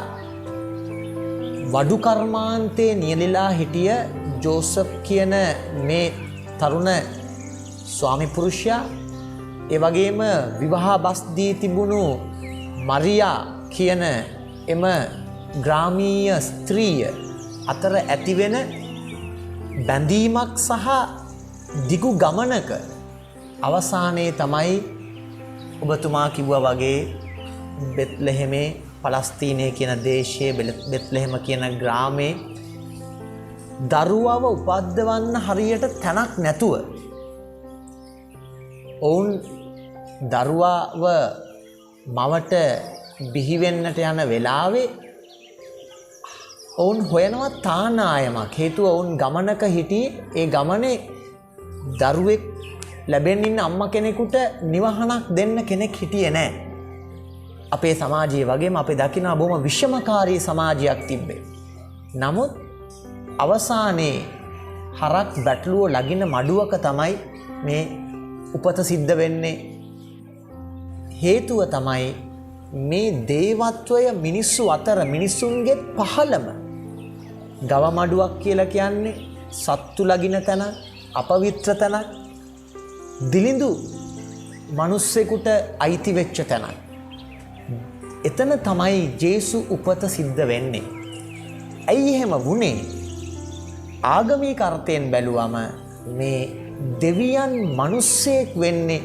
වඩු කර්මාන්තයේ නියැලලා හිටිය ජෝසප් කියන මේ තරුණ ස්වාමි පුරුෂයා ඒ වගේම විවාහ බස් දී තිබුණු මරියා කියන එම ග්‍රාමීය ස්ත්‍රිය අතර ඇතිවෙන බැඳීමක් සහ දිගු ගමනක අවසානයේ තමයි ඔබතුමා කිව්වා වගේ බෙත්ලෙහෙමේ පලස්තීනයේ කියන දේශයේ බෙත්ලෙහෙම කියන ග්‍රාමේ දරුවව උපද්දවන්න හරියට තැනක් නැතුව ඔවුන් දරුවාව මවට බිහිවෙන්නට යන වෙලාවේ ඔවුන් හොයනවා තානායමක්. හේතුව ඔවුන් ගමනක හිටියේ ඒ ගමනේ දරුවෙක් ලැබෙන්න ඉන්න අම්මා කෙනෙකුට නිවහනක් දෙන්න කෙනෙක් හිටියේ නැහැ. අපේ සමාජයේ වගේම අපි දකිනවා බොහොම විෂමකාරී සමාජයක් තිබ්බේ. නමුත් අවසානයේ හරක් බැටළුව ලගින මඩුවක තමයි මේ උපත සිද්ධ වෙන්නේ. හේතුව තමයි මේ දේවත්වය මිනිස්සු අතර මිනිස්සුන්ගේ පහළම ගව මඩුවක් කියලා කියන්නේ සත්තු ලගින තැන, අපවිත්‍ර තැනක්, දිලිඳු මිනිස්සෙකුට අයිති වෙච්ච තැනක්. එතන තමයි ජේසු උපත සිද්ධ වෙන්නේ. ඇයි එහෙම වුණේ? ආගමික අර්ථයෙන් බැලුවම මේ දෙවියන් මිනිස්සෙක් වෙන්නේ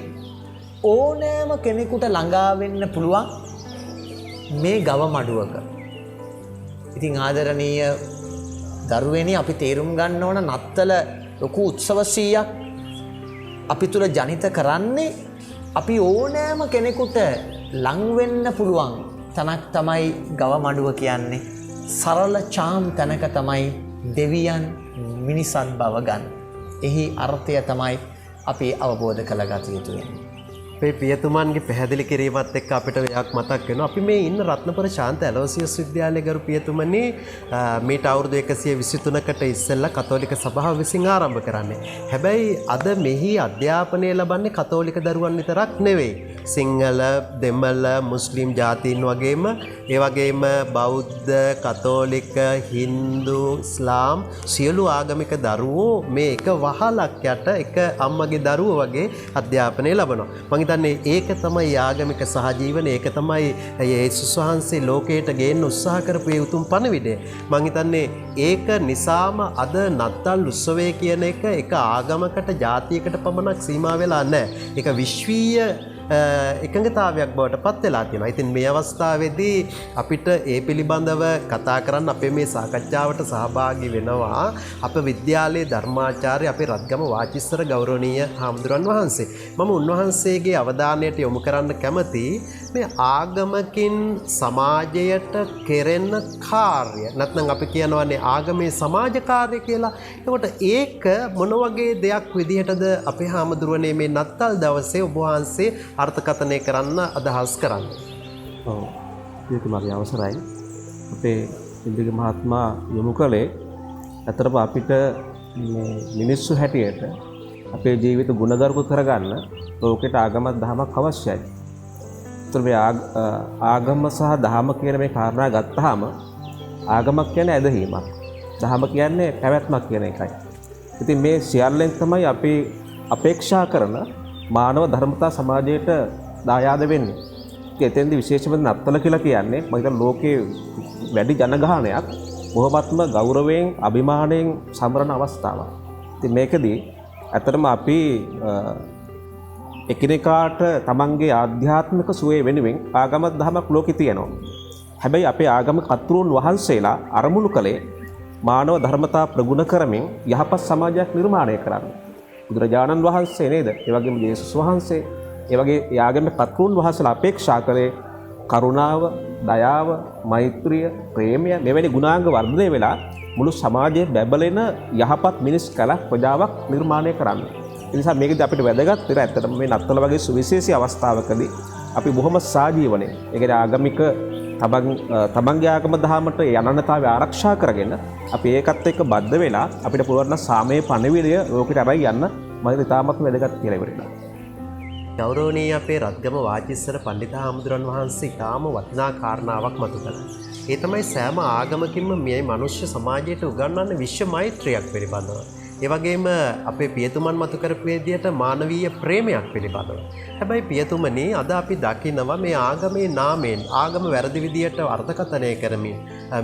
ඕනෑම කෙනෙකුට ළඟා වෙන්න පුළුවන් මේ ගව මඩුවක. ඉතින් ආදරණීය දරුවනේ අපි තේරුම් ගන්න ඕන නත්තල ලොකු උත්සවසීයක් අපි තුල ජනිත කරන්නේ අපි ඕනෑම කෙනෙකුට ලං වෙන්න පුළුවන් තැනක් තමයි ගව මඩුව කියන්නේ. සරල චාම් තැනක තමයි දෙවියන් මිනිසත් බව ගන්න. එහි අර්ථය තමයි අපි අවබෝධ කරගත යුතු වෙන්නේ. අපේ පියතුමන්ගේ පැහැදිලි කිරීමත් එක්ක අපිට එකක් මතක් වෙනවා. අපි මේ ඉන්න රත්නපුර ශාන්ත ඇලෝසියස් විද්‍යාලයේ ගරු පියතුමනි මීට අවුරුදු 123කට ඉස්සෙල්ලා කතෝලික සභාව විසින් ආරම්භ කරන්නේ. හැබැයි අද මෙහි අධ්‍යාපනය ලබන්නේ කතෝලික දරුවන් විතරක් නෙවෙයි. සිංහල, දෙමළ, මුස්ලිම් ජාතීන් වගේම ඒ වගේම බෞද්ධ, කතෝලික, හින්දු, ඉස්ලාම් සියලු ආගමික දරුවෝ මේ එක වහලක් යට එක අම්මගේ දරුවෝ වගේ අධ්‍යාපනය ලබනවා. මම හිතන්නේ ඒක තමයි ආගමික සහජීවන, ඒක තමයි යේසුස් වහන්සේ ලෝකයට ගේන්න උත්සාහ කරපු ඒ උතුම් පණිවිඩය. මම හිතන්නේ ඒක නිසාම අද නත්තල් උත්සවය කියන එක ආගමකට ජාතියකට පමණක් සීමා වෙලා නැහැ. ඒක විශ්වීය එකඟතාවයක් බවට පත් වෙලා තියෙනවා. ඉතින් මේ අවස්ථාවේදී අපිට ඒ පිළිබඳව කතා කරන්න අපේ මේ සාකච්ඡාවට සහභාගී වෙනවා අප විද්‍යාලයේ ධර්මාචාර්ය අපේ රත්ගම වාචිස්සර ගෞරවනීය හාමුදුරන් වහන්සේ. මම උන්වහන්සේගේ අවධානයට යොමු කරන්න කැමති මේ ආගමකින් සමාජයට කෙරෙන කාර්ය. නැත්නම් අපි කියනවානේ ආගමේ සමාජ කාර්ය කියලා. එතකොට ඒක මොන වගේ දෙයක් විදිහටද අපේ හාමුදුරනේ මේ නත්තල් දවසේ ඔබ වහන්සේ අර්ථකථනය කරන්න අදහස් කරන්න. ඔව්. ඒකමගේ අවසරයි. අපේ ඉන්දික මහත්මයා යොමු කළේ අතරම අපිට මිනිස්සු හැටියට අපේ ජීවිත ගුණධර්ම කරගන්න ලෝකෙට ආගමක් දහමක් අවශ්‍යයි. ඒතර මේ ආගම සහ දහම කියන මේ කාරණා ගත්තාම ආගමක් කියන්නේ ඇදහිීමක්. දහම කියන්නේ පැවැත්මක් කියන එකයි. ඉතින් මේ සියල්ලෙන් තමයි අපි අපේක්ෂා කරන මානව ධර්මතා සමාජයට දායාද වෙන්නේ. එතෙන්දි විශේෂයෙන්ම නත්තල කියලා කියන්නේ මම හිතන ලෝකයේ වැඩි ජනගහනයක් බොහොමත්ම ගෞරවයෙන් අභිමාණයෙන් සමරන අවස්ථාවක්. ඉතින් මේකදී ඇත්තටම අපි එකිනෙකාට තමන්ගේ ආධ්‍යාත්මික සුවය වෙනුවෙන් ආගමක් දහමක් ලෝකෙ තියෙනවා. හැබැයි අපේ ආගම කතුරුන් වහන්සේලා අරමුණු කළේ මානව ධර්මතා ප්‍රගුණ කරමින් යහපත් සමාජයක් නිර්මාණය කරන්න. බුදුරජාණන් වහන්සේ නේද? ඒ වගේම යේසුස් වහන්සේ, ඒ වගේ යාගමේ කතුරුන් වහන්සේලා අපේක්ෂා කළේ කරුණාව, දයාව, මෛත්‍රිය, ප්‍රේමය මෙවැනි ගුණාංග වර්ධනය වෙලා මුළු සමාජයේ බැබලෙන යහපත් මිනිස් කලක් ප්‍රජාවක් නිර්මාණය කරන්න. ඒ නිසා මේකදී අපිට වැදගත් වෙන ඇත්තටම මේ නත්තල වගේ සුවිශේෂී අවස්ථාවකදී අපි බොහොම සාජීවනේ. ඒ කියන්නේ ආගමික තමන්ගේ ආගම දහමට යනනතාවය ආරක්ෂා කරගෙන අපි ඒකත් එක්ක බද්ධ වෙලා අපිට පුළුවන් නම් සාමයේ පණිවිඩය ලෝකෙට අරයි යන්න මම ඉතාමත් වැදගත් කියලා ඉවරලා. ගෞරවනීය අපේ රත්ගම වාචිස්සර පණ්ඩිත හාමුදුරන් වහන්සේ ඉතාම වටිනා කාරණාවක් මතු කළා. ඒ තමයි සෑම ආගමකින්ම මේ මනුෂ්‍ය සමාජයට උගන්වන්න විශ්ව මෛත්‍රියක් පිළිබඳව. ඒ වගේම අපේ පියතුමන් මතු කරපු විදියට මානවීය ප්‍රේමයක් පිළිබඳව. හැබැයි පියතුමනි අද අපි දකිනවා මේ ආගමේ නාමයෙන් ආගම වැරදි විදියට අර්ථකථනය කරමින්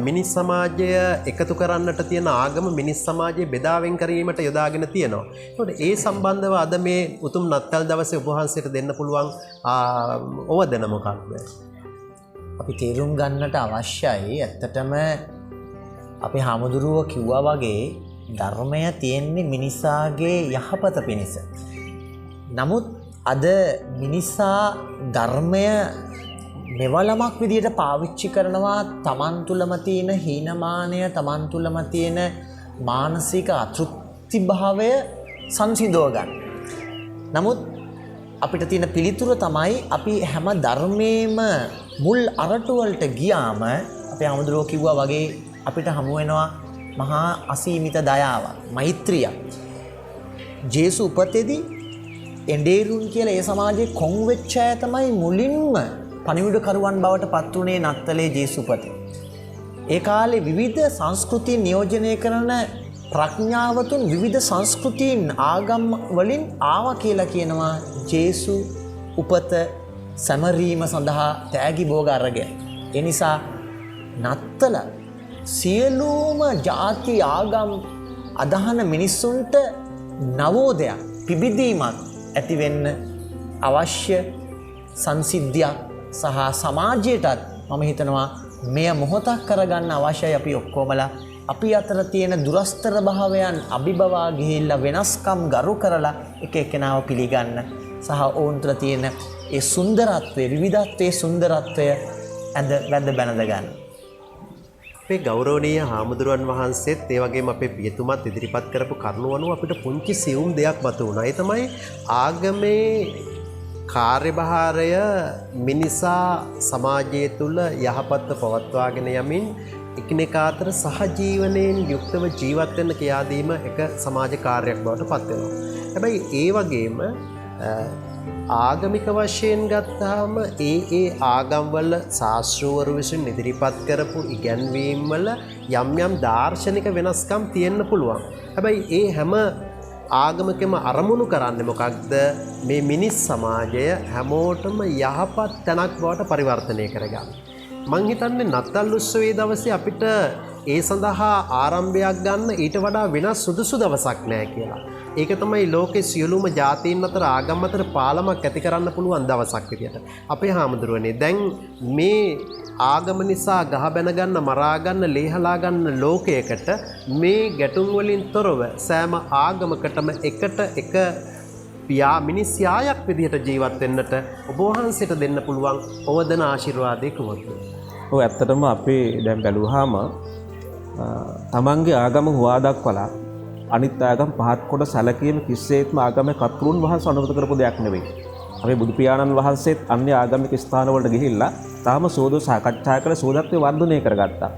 මිනිස් සමාජය එකතු කරන්නට තියෙන ආගම මිනිස් සමාජයේ බෙදාවෙන් කිරීමට යොදාගෙන තියෙනවා. ඒකට ඒ සම්බන්ධව අද මේ උතුම් නත්තල් දවසේ ඔබ වහන්සේට දෙන්න පුළුවන් ඕවදන මොකක්ද? අපි තේරුම් ගන්නට අවශ්‍යයි ඇත්තටම අපි හාමුදුරුවෝ කිව්වා වගේ ධර්මය තියෙන්නේ මිනිසාගේ යහපත පිණිස. නමුත් අද මිනිසා ධර්මය මෙවලමක් විදියට පාවිච්චි කරනවා තමන් තුළම තියෙන හීනමානය, තමන් තුළම තියෙන මානසික අතෘප්ති භාවය සංසිඳව ගන්න. නමුත් අපිට තියෙන පිළිතුර තමයි අපි හැම ධර්මයේම මුල් අරටුවලට ගියාම අපේ හාමුදුරුවෝ කිව්වා වගේ අපිට හමු වෙනවා මහා අසීමිත දයාවක්, මෛත්‍රියක්. ජේසු උපතේදී එඬේරුන් කියලා ඒ සමාජයේ කොන් වෙච්ච අය තමයි මුලින්ම පණිවිඩකරුවන් බවට පත් වුණේ නත්තලේ ජේසු උපතේ. ඒ කාලේ විවිධ සංස්කෘති නියෝජනය කරන ප්‍රඥාවතුන් විවිධ සංස්කෘතීන් ආගම් වලින් ආවා කියලා කියනවා ජේසු උපත සමරීම සඳහා තෑගි භෝග අරගෙන. ඒ නිසා නත්තල සියලුම ಜಾති ආගම් අදහන මිනිස්සුන්ට නවෝදයක් පිබිදීමක් ඇති වෙන්න අවශ්‍ය සංසිද්ධියක් සහ සමාජයටත් මම හිතනවා මෙය මොහොතක් කරගන්න අවශ්‍යයි. අපි ඔක්කොමලා අපි අතර තියෙන දුරස්තර භාවයන් අභිබවා ගිහිල්ලා වෙනස්කම් ගරු කරලා එක එකනාව පිළිගන්න සහ ඔවුන් තුළ තියෙන ඒ සුන්දරත්වය, විවිධත්වයේ සුන්දරත්වය වැඳ බැනද ගන්න. අපේ ගෞරවනීය හාමුදුරුවන් වහන්සේත් ඒ වගේම අපේ පියතුමත් ඉදිරිපත් කරපු කරුණු අනුව අපිට පුංචි සියුම් දෙයක් මතු වුණා. ඒ තමයි ආගමේ කාර්යභාරය මිනිසා සමාජය තුළ යහපත්ව පවත්වාගෙන යමින් එකිනෙකා අතර සහජීවනයෙන් යුක්තව ජීවත් වෙන්න කියා දීම එක සමාජ කාර්යයක් බවට පත් වෙනවා. හැබැයි ඒ වගේම ආගමික වශයෙන් ගත්තාම ඒ ආගම්වල ශාස්ත්‍රවරු විසින් ඉදිරිපත් කරපු ඉගැන්වීම් වල යම් යම් දාර්ශනික වෙනස්කම් තියෙන්න පුළුවන්. හැබැයි ඒ හැම ආගමකම අරමුණු කරන්නේ මොකක්ද? මේ මිනිස් සමාජය හැමෝටම යහපත් තැනක් බවට පරිවර්තනය කරගන්න. මං හිතන්නේ නත්තල් උත්සවයේ දවසේ අපිට ඒ සඳහා ආරම්භයක් ගන්න ඊට වඩා වෙනස් සුදුසු දවසක් නෑ කියලා. ඒක තමයි ලෝකේ සියලුම ජාතීන් අතර ආගම් අතර පාලමක් ඇති කරන්න පුළුවන් දවසක් විදියට. අපේ හාමුදුරුවනේ දැන් මේ ආගම නිසා ගහ බැන ගන්න, මරා ගන්න, ලේහලා ගන්න ලෝකයකට මේ ගැටුම් වලින් තොරව සෑම ආගමකටම එකට එක මිනිස් යායක් විදිහට ජීවත් වෙන්නට ඔබ වහන්සේට දෙන්න පුළුවන් ඔවදන ආශිර්වාදය කුමක්ද? ඔව් ඇත්තටම අපි දැන් බැලුවාම තමන්ගේ ආගම හුවා දක්වලා අනිත් ආගම් පහත් කොට සැලකීම කිසිසේත්ම ආගමේ කතුරුන් වහන්සේ අනුමත කරපු දෙයක් නෙවෙයි. අපේ බුදු පියාණන් වහන්සේත් අන්‍ය ආගමික ස්ථානවලට ගිහිල්ලා තාම සෝදෝ සාකච්ඡා කරලා සෝදත්වය වර්ධනය කරගත්තා.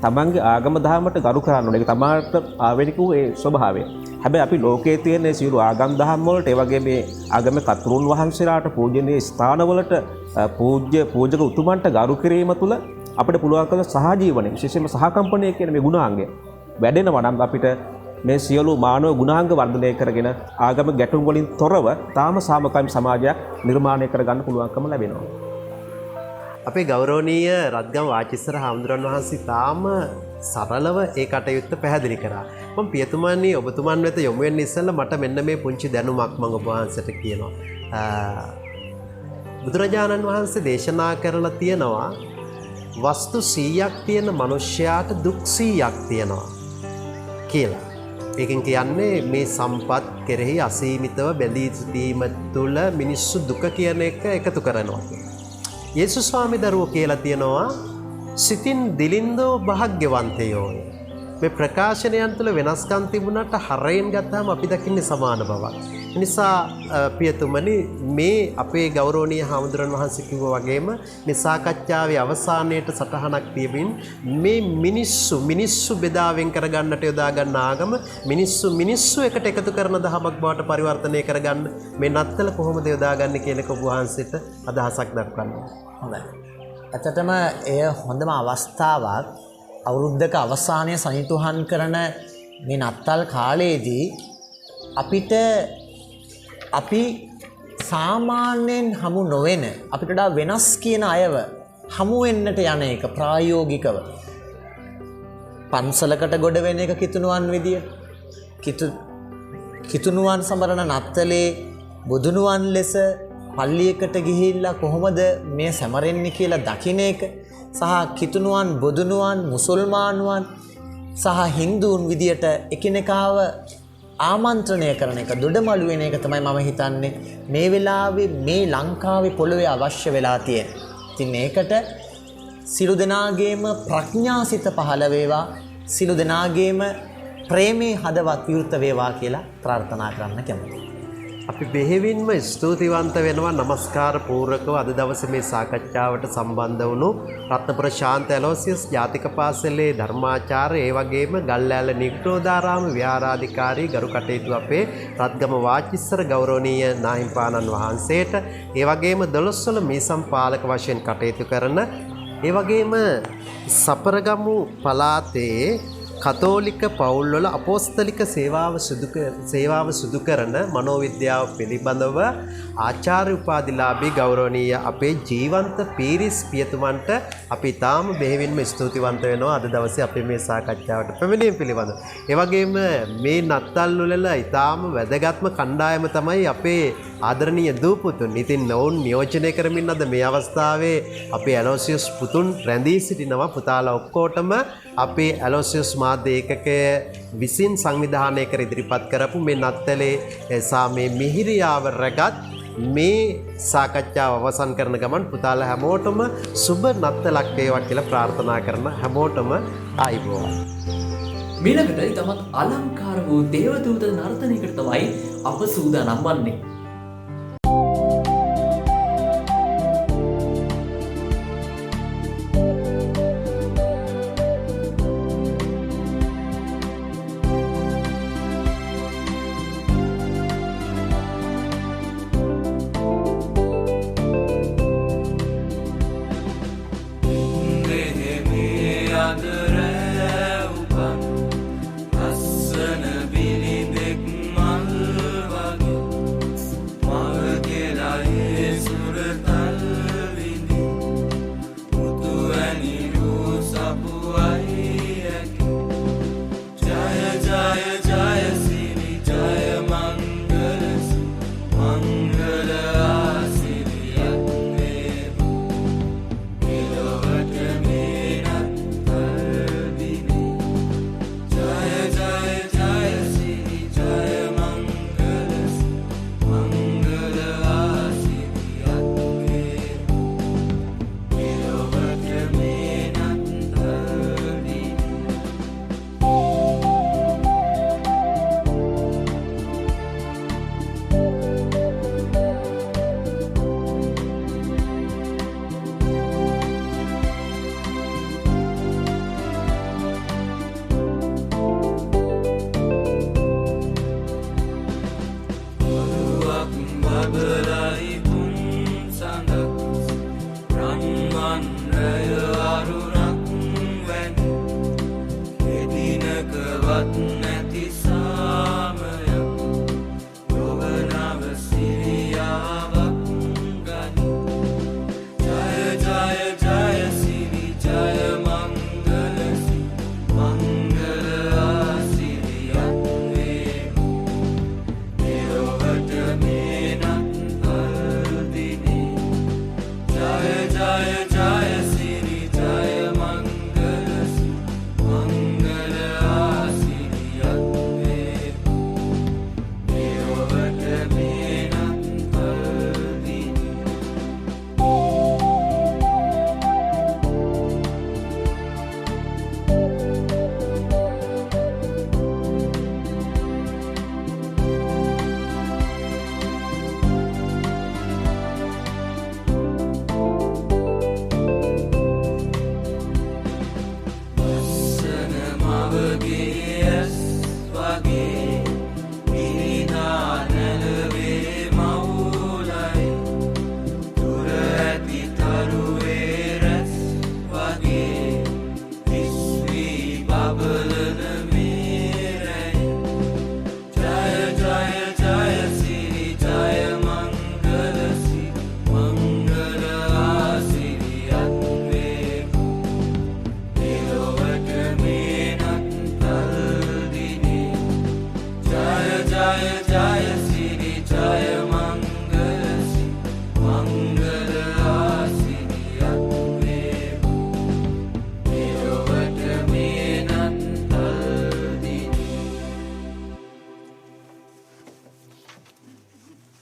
තමන්ගේ ආගම දහමට ගරු කරන්න ඕනේ. ඒක තමාට ආවේනික වූ ඒ ස්වභාවය. හැබැයි අපි ලෝකයේ තියෙන සියලු ආගම් දහම් වලට ඒ වගේ මේ ආගම කතුරුන් වහන්සේලාට පූජනීය ස්ථානවලට පූජක උතුමන්ට ගරු කිරීම තුළ අපිට පුළුවන් කළ සහජීවනය විශේෂයෙන්ම සහකම්පනය කියන මේ ගුණාංගය වැඩෙනවා නම් අපිට මේ සියලු මානව ගුණාංග වර්ධනය කරගෙන ආගම ගැටුම් වලින් තොරව තාම සාමකාමී සමාජයක් නිර්මාණය කරගන්න පුළුවන්කම ලැබෙනවා. අපේ ගෞරවනීය රත්ගම වාචිස්සර හාමුදුරන් වහන්සේ තාම සරලව ඒ කටයුත්ත පැහැදිලි කරා. මම පියතුමනි ඔබතුමන් වෙත යොමු වෙන්න ඉස්සෙල්ලා මට මෙන්න මේ පුංචි දැනුමක් මම ඔබ වහන්සේට කියනවා. බුදුරජාණන් වහන්සේ දේශනා කරලා තියෙනවා වස්තු 100ක් තියෙන මිනිස්යාට දුක් 100ක් තියෙනවා කියලා. ඒකෙන් කියන්නේ මේ සම්පත් කෙරෙහි අසීමිතව බැඳී සිටීම තුළ මිනිස්සු දුක කියන එක එකතු කරනවා. යේසුස් ස්වාමී දරුවෝ කියලා තියෙනවා සිතින් දිලින්දෝ භාග්‍යවන්තයෝය. මේ ප්‍රකාශනයන් තුළ වෙනස්කම් තිබුණාට හරයෙන් ගත්තාම අපි දකින්නේ සමාන බවක්. ඒ නිසා පියතුමනි මේ අපේ ගෞරවනීය හාමුදුරන් වහන්සේ කිව්වා වගේම මේ සාකච්ඡාවේ අවසානයේට සටහනක් තියමින් මේ මිනිස්සු බෙදාවෙන් කරගන්නට යොදා ගන්න ආගම මිනිස්සු එකට එකතු කරන දහමක් බවට පරිවර්තනය කරගන්න මේ නත්තල කොහොමද යොදාගන්නේ කියන එක ඔබ වහන්සේට අදහසක් දක්වන්න. හොඳයි. ඇත්තටම එය හොඳම අවස්ථාවක් අවුරුද්දක අවසානයේ සනිටුහන් කරන මේ නත්තල් කාලයේදී අපි සාමාන්‍යයෙන් හමු නොවන අපිට වඩා වෙනස් කියන අයව හමු වෙන්නට යන එක ප්‍රායෝගිකව පන්සලකට ගොඩ වෙන එක කිතුණුවන් විදියට කිතුණුවන් සමරන නත්තලේ බුදුනුවන් ලෙස පල්ලියකට ගිහිල්ලා කොහොමද මේ සැමරෙන්නේ කියලා දකින්න එක සහ කිතුණුවන් බොදුනුවන් මුසල්මානුවන් සහ හින්දුන් විදියට එකිනෙකාව ආමන්ත්‍රණය කරන එක දොඩමළු වෙන එක තමයි මම හිතන්නේ මේ වෙලාවේ මේ ලංකාවේ පොළොවේ අවශ්‍ය වෙලා තියෙන්නේ. ඉතින් ඒකට සිළු දෙනාගේම ප්‍රඥාසිත පහළ වේවා සිළු දෙනාගේම ප්‍රේමේ හදවත් විවෘත වේවා කියලා ප්‍රාර්ථනා කරන්න කැමතියි. අපි බෙහෙවින්ම ස්තුතිවන්ත වෙනවා නමස්කාර පූර්වකව අද දවසේ මේ සාකච්ඡාවට සම්බන්ධ වුණු රත්නපුර ශාන්ත ඇලෝසියස් ජාතික පාසලේ ධර්මාචාර්ය ඒ වගේම ගල්ලෑල නිග්‍රෝධාරාම විහාරාධිකාරී ගරු කටයුතු අපේ රත්ගම වාචිස්සර ගෞරවනීය නාහිම්පාණන් වහන්සේට ඒ වගේම දොළොස්වල මීසම් පාලක වශයෙන් කටයුතු කරන ඒ වගේම සපරගමු පළාතේ කතෝලික පවුල්වල අපෝස්තලික සේවාව සිදු කරන මනෝවිද්‍යාව පිළිබඳව ආචාර්ය උපාධිලාභී ගෞරවනීය අපේ ජීවන්ත පීරිස් පියතුමන්ට අපි තාම බෙහෙවින්ම ස්තුතිවන්ත වෙනවා අද දවසේ අපේ මේ සාකච්ඡාවට පැමිණීම පිළිබඳව. ඒ වගේම මේ නත්තල් වල ඊටාම වැදගත්ම කණ්ඩායම තමයි අපේ ආදරණීය දූපුතුන්. ඉතින් ඔවුන් නියෝජනය කරමින් අද මේ අවස්ථාවේ අපේ ඇලෝසියස් පුතුන් රැඳී සිටිනවා. පුතාලා ඔක්කොටම අපේ ඇලෝසියස් මාධ්‍ය ඒකකය විසින් සංවිධානය කර ඉදිරිපත් කරපු මේ නත්තලේ සාමේ මිහිරියාව රැගත් මේ සාකච්ඡාව අවසන් කරන ගමන් පුතාලා හැමෝටම සුබ නත්තලක් වේවා කියලා ප්‍රාර්ථනා කරන හැමෝටම ආයිබෝවන්. මීළඟට ඊටමත් අලංකාර වූ දේවදූත නර්තනයකට තමයි අප සූදානම් වන්නේ.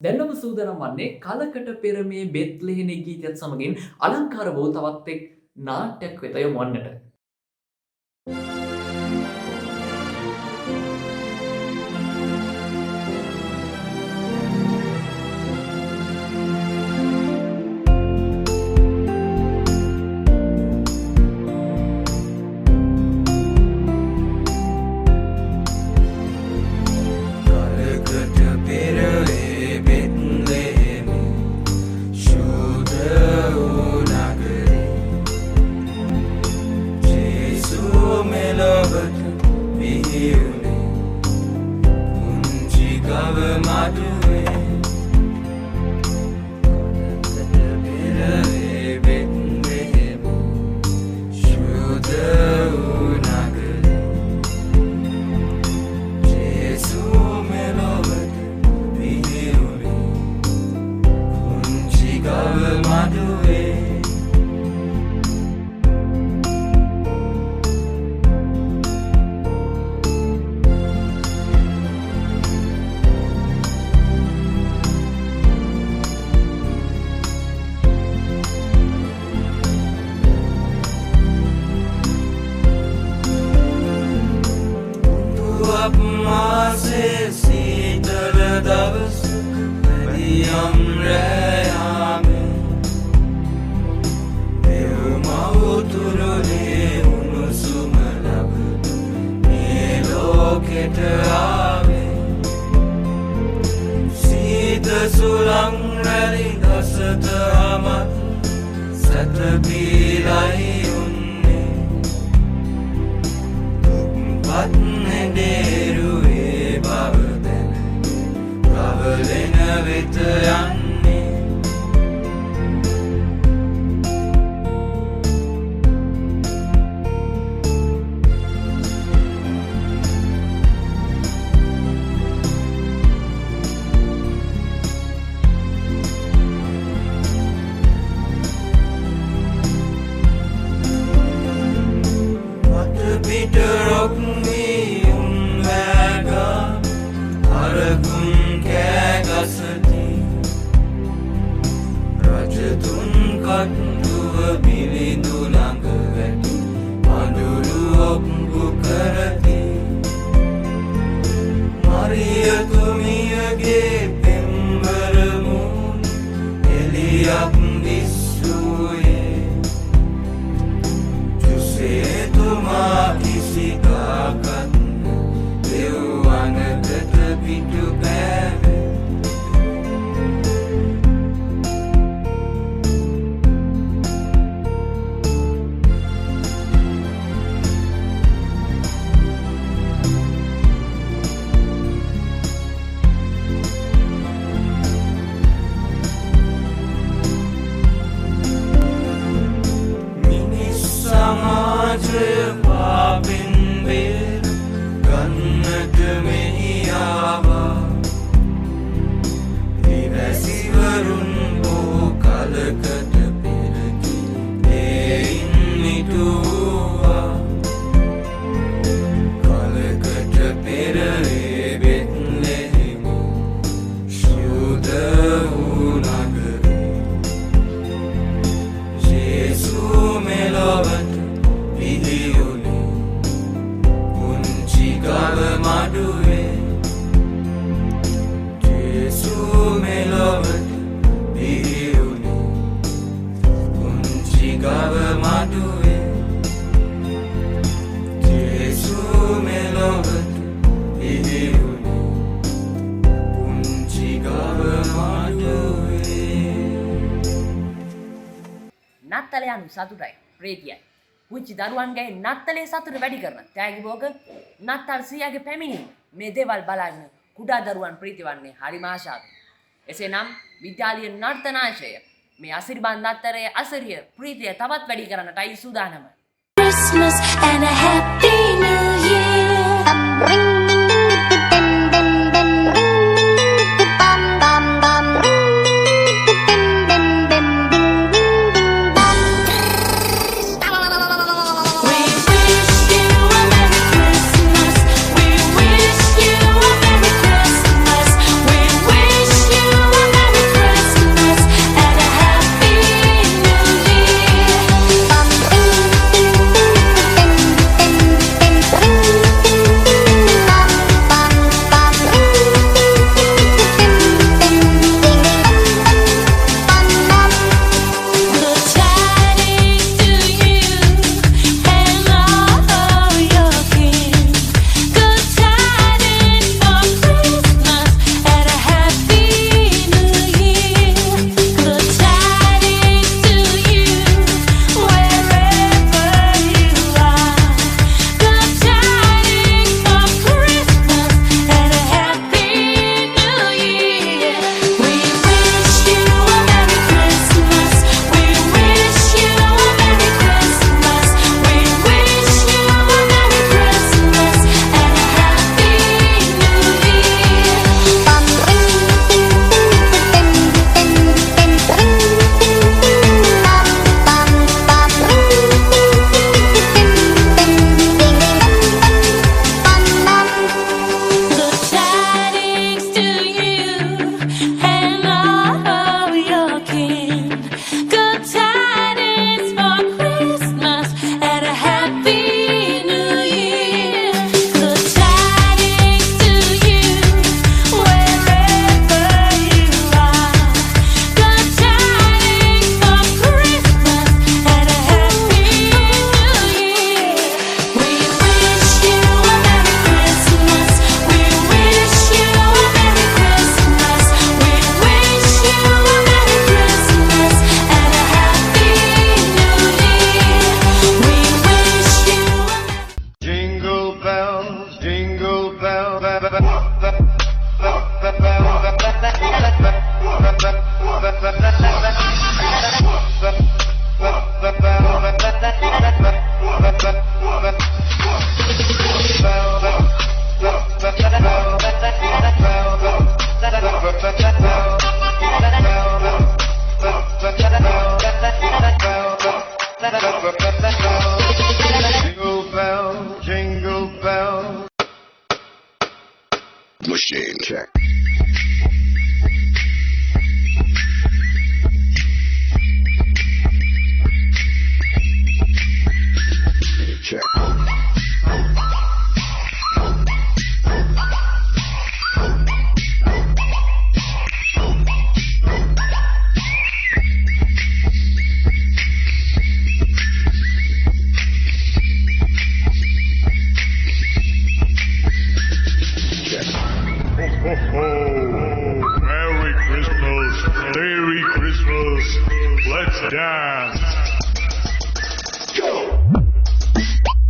දැන්නම සූදානම් වන්නේ කලකට පෙර මේ බෙත්ලෙහෙනි ගීතයත් සමගින් අලංකාර වූ තවත් එක් නාට්‍යයක් වෙත යොමු වන්නට. නත්තලයන් සතුටයි ප්‍රීතියයි. පුංචි දරුවන්ගේ නත්තලේ සතුට වැඩි කරන තෑගි භෝග නත්තල් සියාගේ පැමිණීම මේ දේවල් බලන්න කුඩා දරුවන් ප්‍රීති වන්නේ හරිම ආශාවෙන්. එසේනම් විද්‍යාලීය නර්තනාංශය මේ අසිරිබන් නත්තරයේ අසිරිය ප්‍රීතිය තවත් වැඩි කරන්නටයි සූදානම. Christmas and a happy new year. Ring, ring, ring, ring, ring, ring, ring. Merry Christmas, Merry Christmas, let's dance. Go!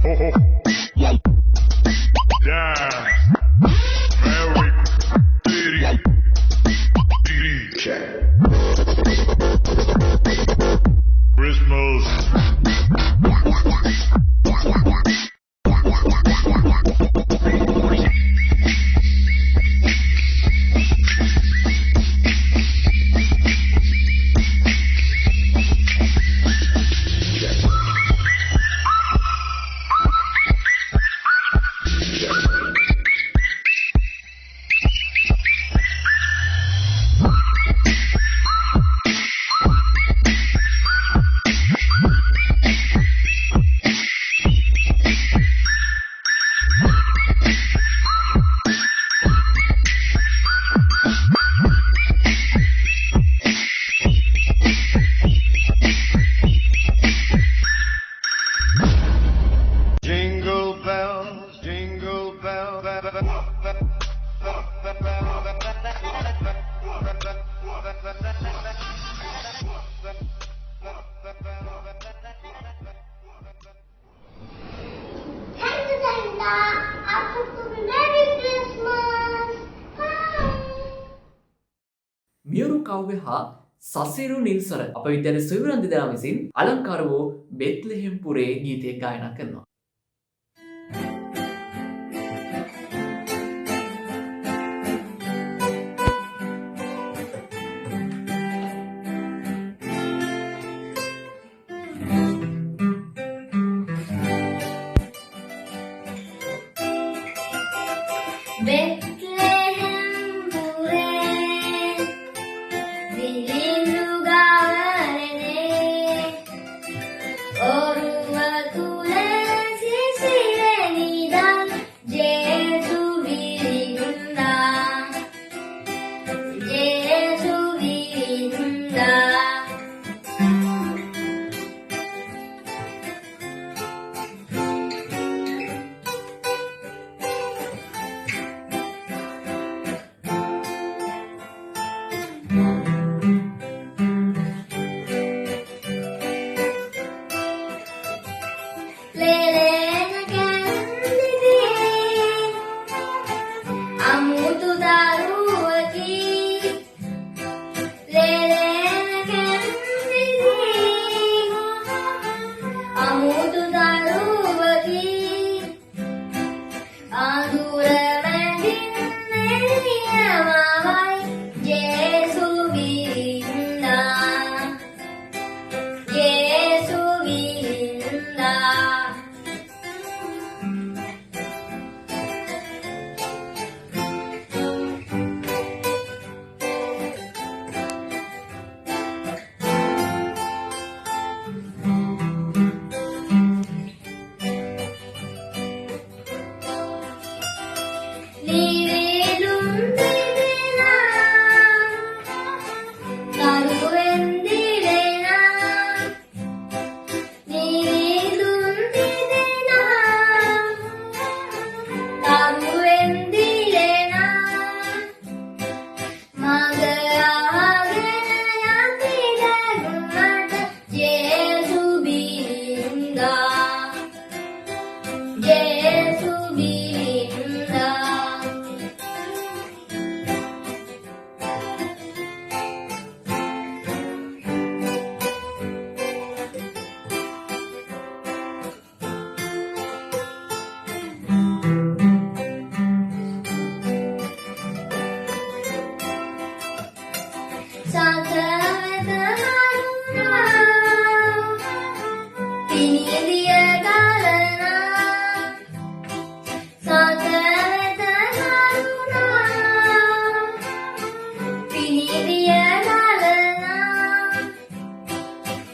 Ho ho! Dance. Merry Christmas. මියුරු කව්‍ය හා සසිරු නිල්සර අප විද්‍යාලයේ සොයුරන් දෙදෙනා විසින් අලංකාර වූ බෙත්ලෙහෙම් පුරේ ගීතය ගායනා කරනවා.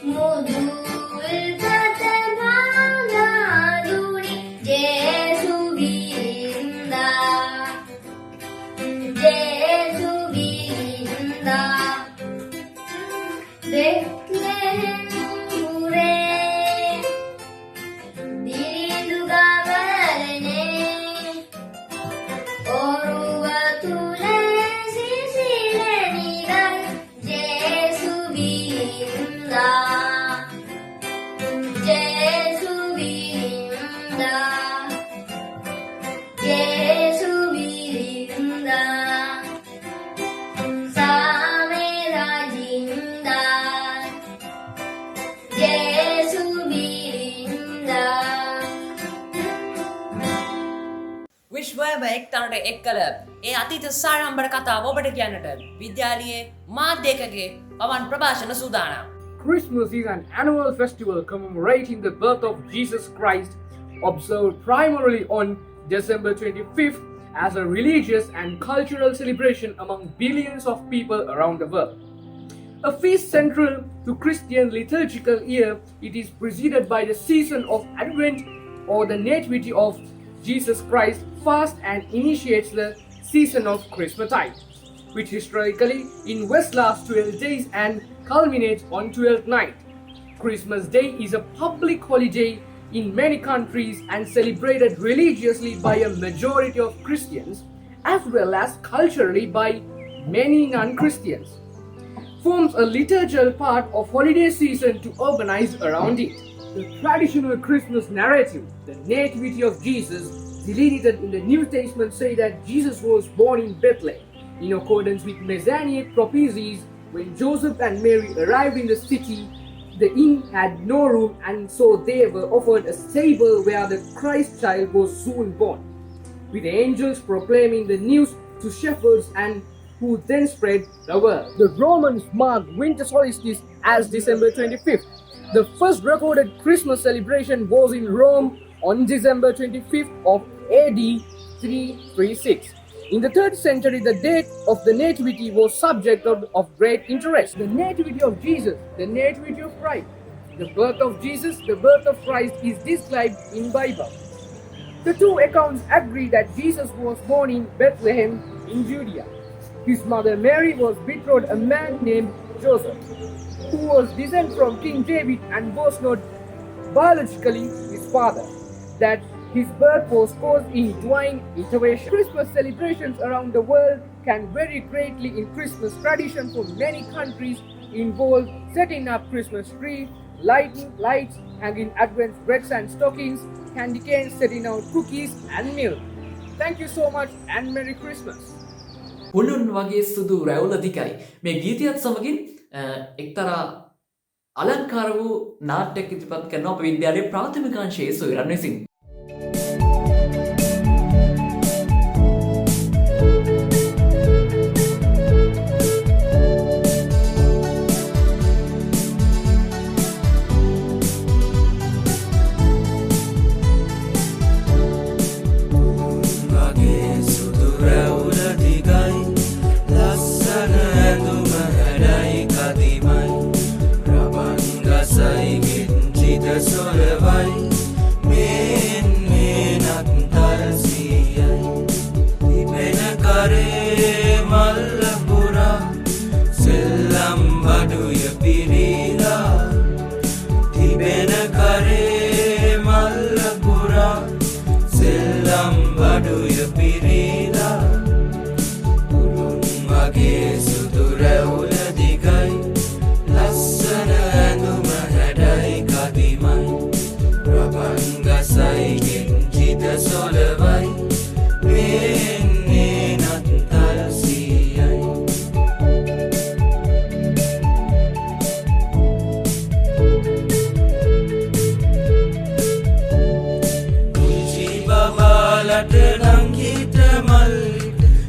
Modu il tete bagaru එක්තරට එක් කළ ඒ අතීත සාරම්බර කතාව ඔබට කියන්නට විද්‍යාලයේ මාධ්‍යකගේ පවන් ප්‍රභාෂණ සූදානම්. Christmas is an annual festival commemorating the birth of Jesus Christ, observed primarily on December 25th as a religious and cultural celebration among billions of people around the world. A feast central to Christian liturgical year, it is preceded by the season of Advent or the Nativity of Jesus Christ fast and initiates the season of Christmastide, which historically invests lasts 12 days and culminates on 12th night. Christmas Day is a public holiday in many countries and celebrated religiously by a majority of Christians as well as culturally by many non-Christians. Forms a liturgical part of holiday season to urbanize around it. The traditional Christmas narrative, the Nativity of Jesus, delineated in the New Testament, say that Jesus was born in Bethlehem in accordance with Messianic prophecies. When Joseph and Mary arrived in the city, the inn had no room, and so they were offered a stable where the Christ child was soon born, with angels proclaiming the news to shepherds and who then spread the word. The Romans marked winter solstice as December 25th. The first recorded Christmas celebration was in Rome on December 25th of AD 336. In the 3rd century, the date of the Nativity was subject of great interest. The Nativity of Jesus, the Nativity of Christ, the birth of Jesus, the birth of Christ is described in Bible. The two accounts agree that Jesus was born in Bethlehem in Judea. His mother Mary was betrothed a man named Joseph, who was descended from King David and was not biologically his father. That his birth was caused in divine intervention. Christmas celebrations around the world can vary greatly in Christmas tradition for many countries involve setting up Christmas tree, lighting lights, hanging Advent breads and stockings, candy canes, setting out cookies and milk. Thank you so much and Merry Christmas. පුළුන් වගේ සුදු රැවුල දිගයි. මේ ගීතයත් සමගින් එක්තරා අලංකාර වූ නාට්‍යයක් ඉදිරිපත් කරන අප විද්‍යාලයේ ප්‍රාථමික අංශයේ සොයුරන් විසින්.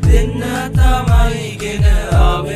දෙන්න තමයි ගෙන ආවේ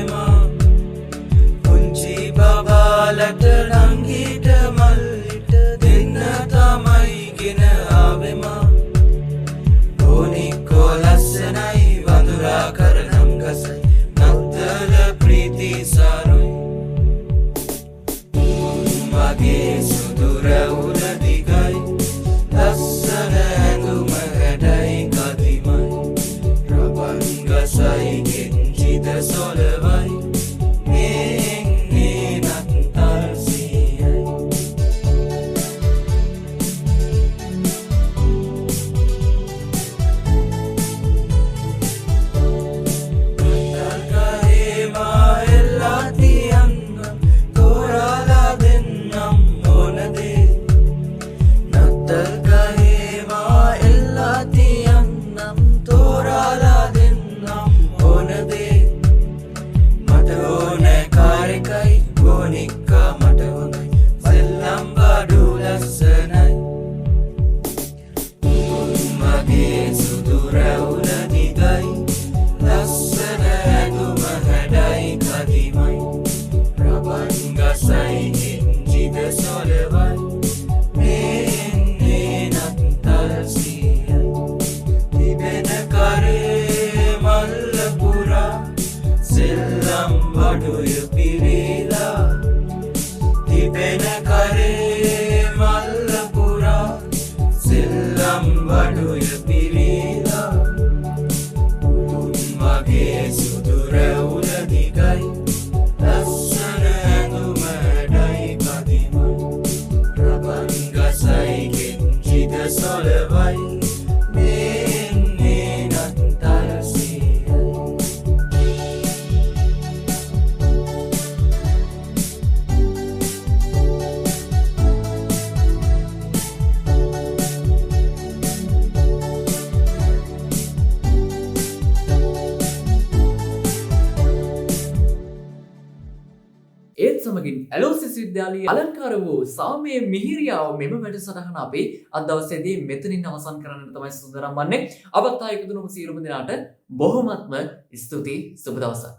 සෙල්ලම් වඩුය පිරීලා තිබෙන කරේ මල්ල පුරා සෙල්ලම් වඩුය පිරීලා උතුම් වගේ සුදු රැවුල දිගයි ලස්සන ඇඳුමටයි කදිමයි රබන් ගසයි කෙන්චිද සොලවයි මෙන්නේ නත්තල් සියයි ඒත් සමගින් ඇලෝසිස් විද්‍යාලයේ අලංකාර වූ සාමයේ මිහිරියාව මෙම වැඩසටහන අපි අද දවසේදී මෙතනින් අවසන් කරන්නට තමයි සූදානම් වන්නේ. අපත් ආයෙ එකතු වෙමු සියලුම දෙනාට බොහොමත්ම ස්තුතියි. සුබ දවසක්.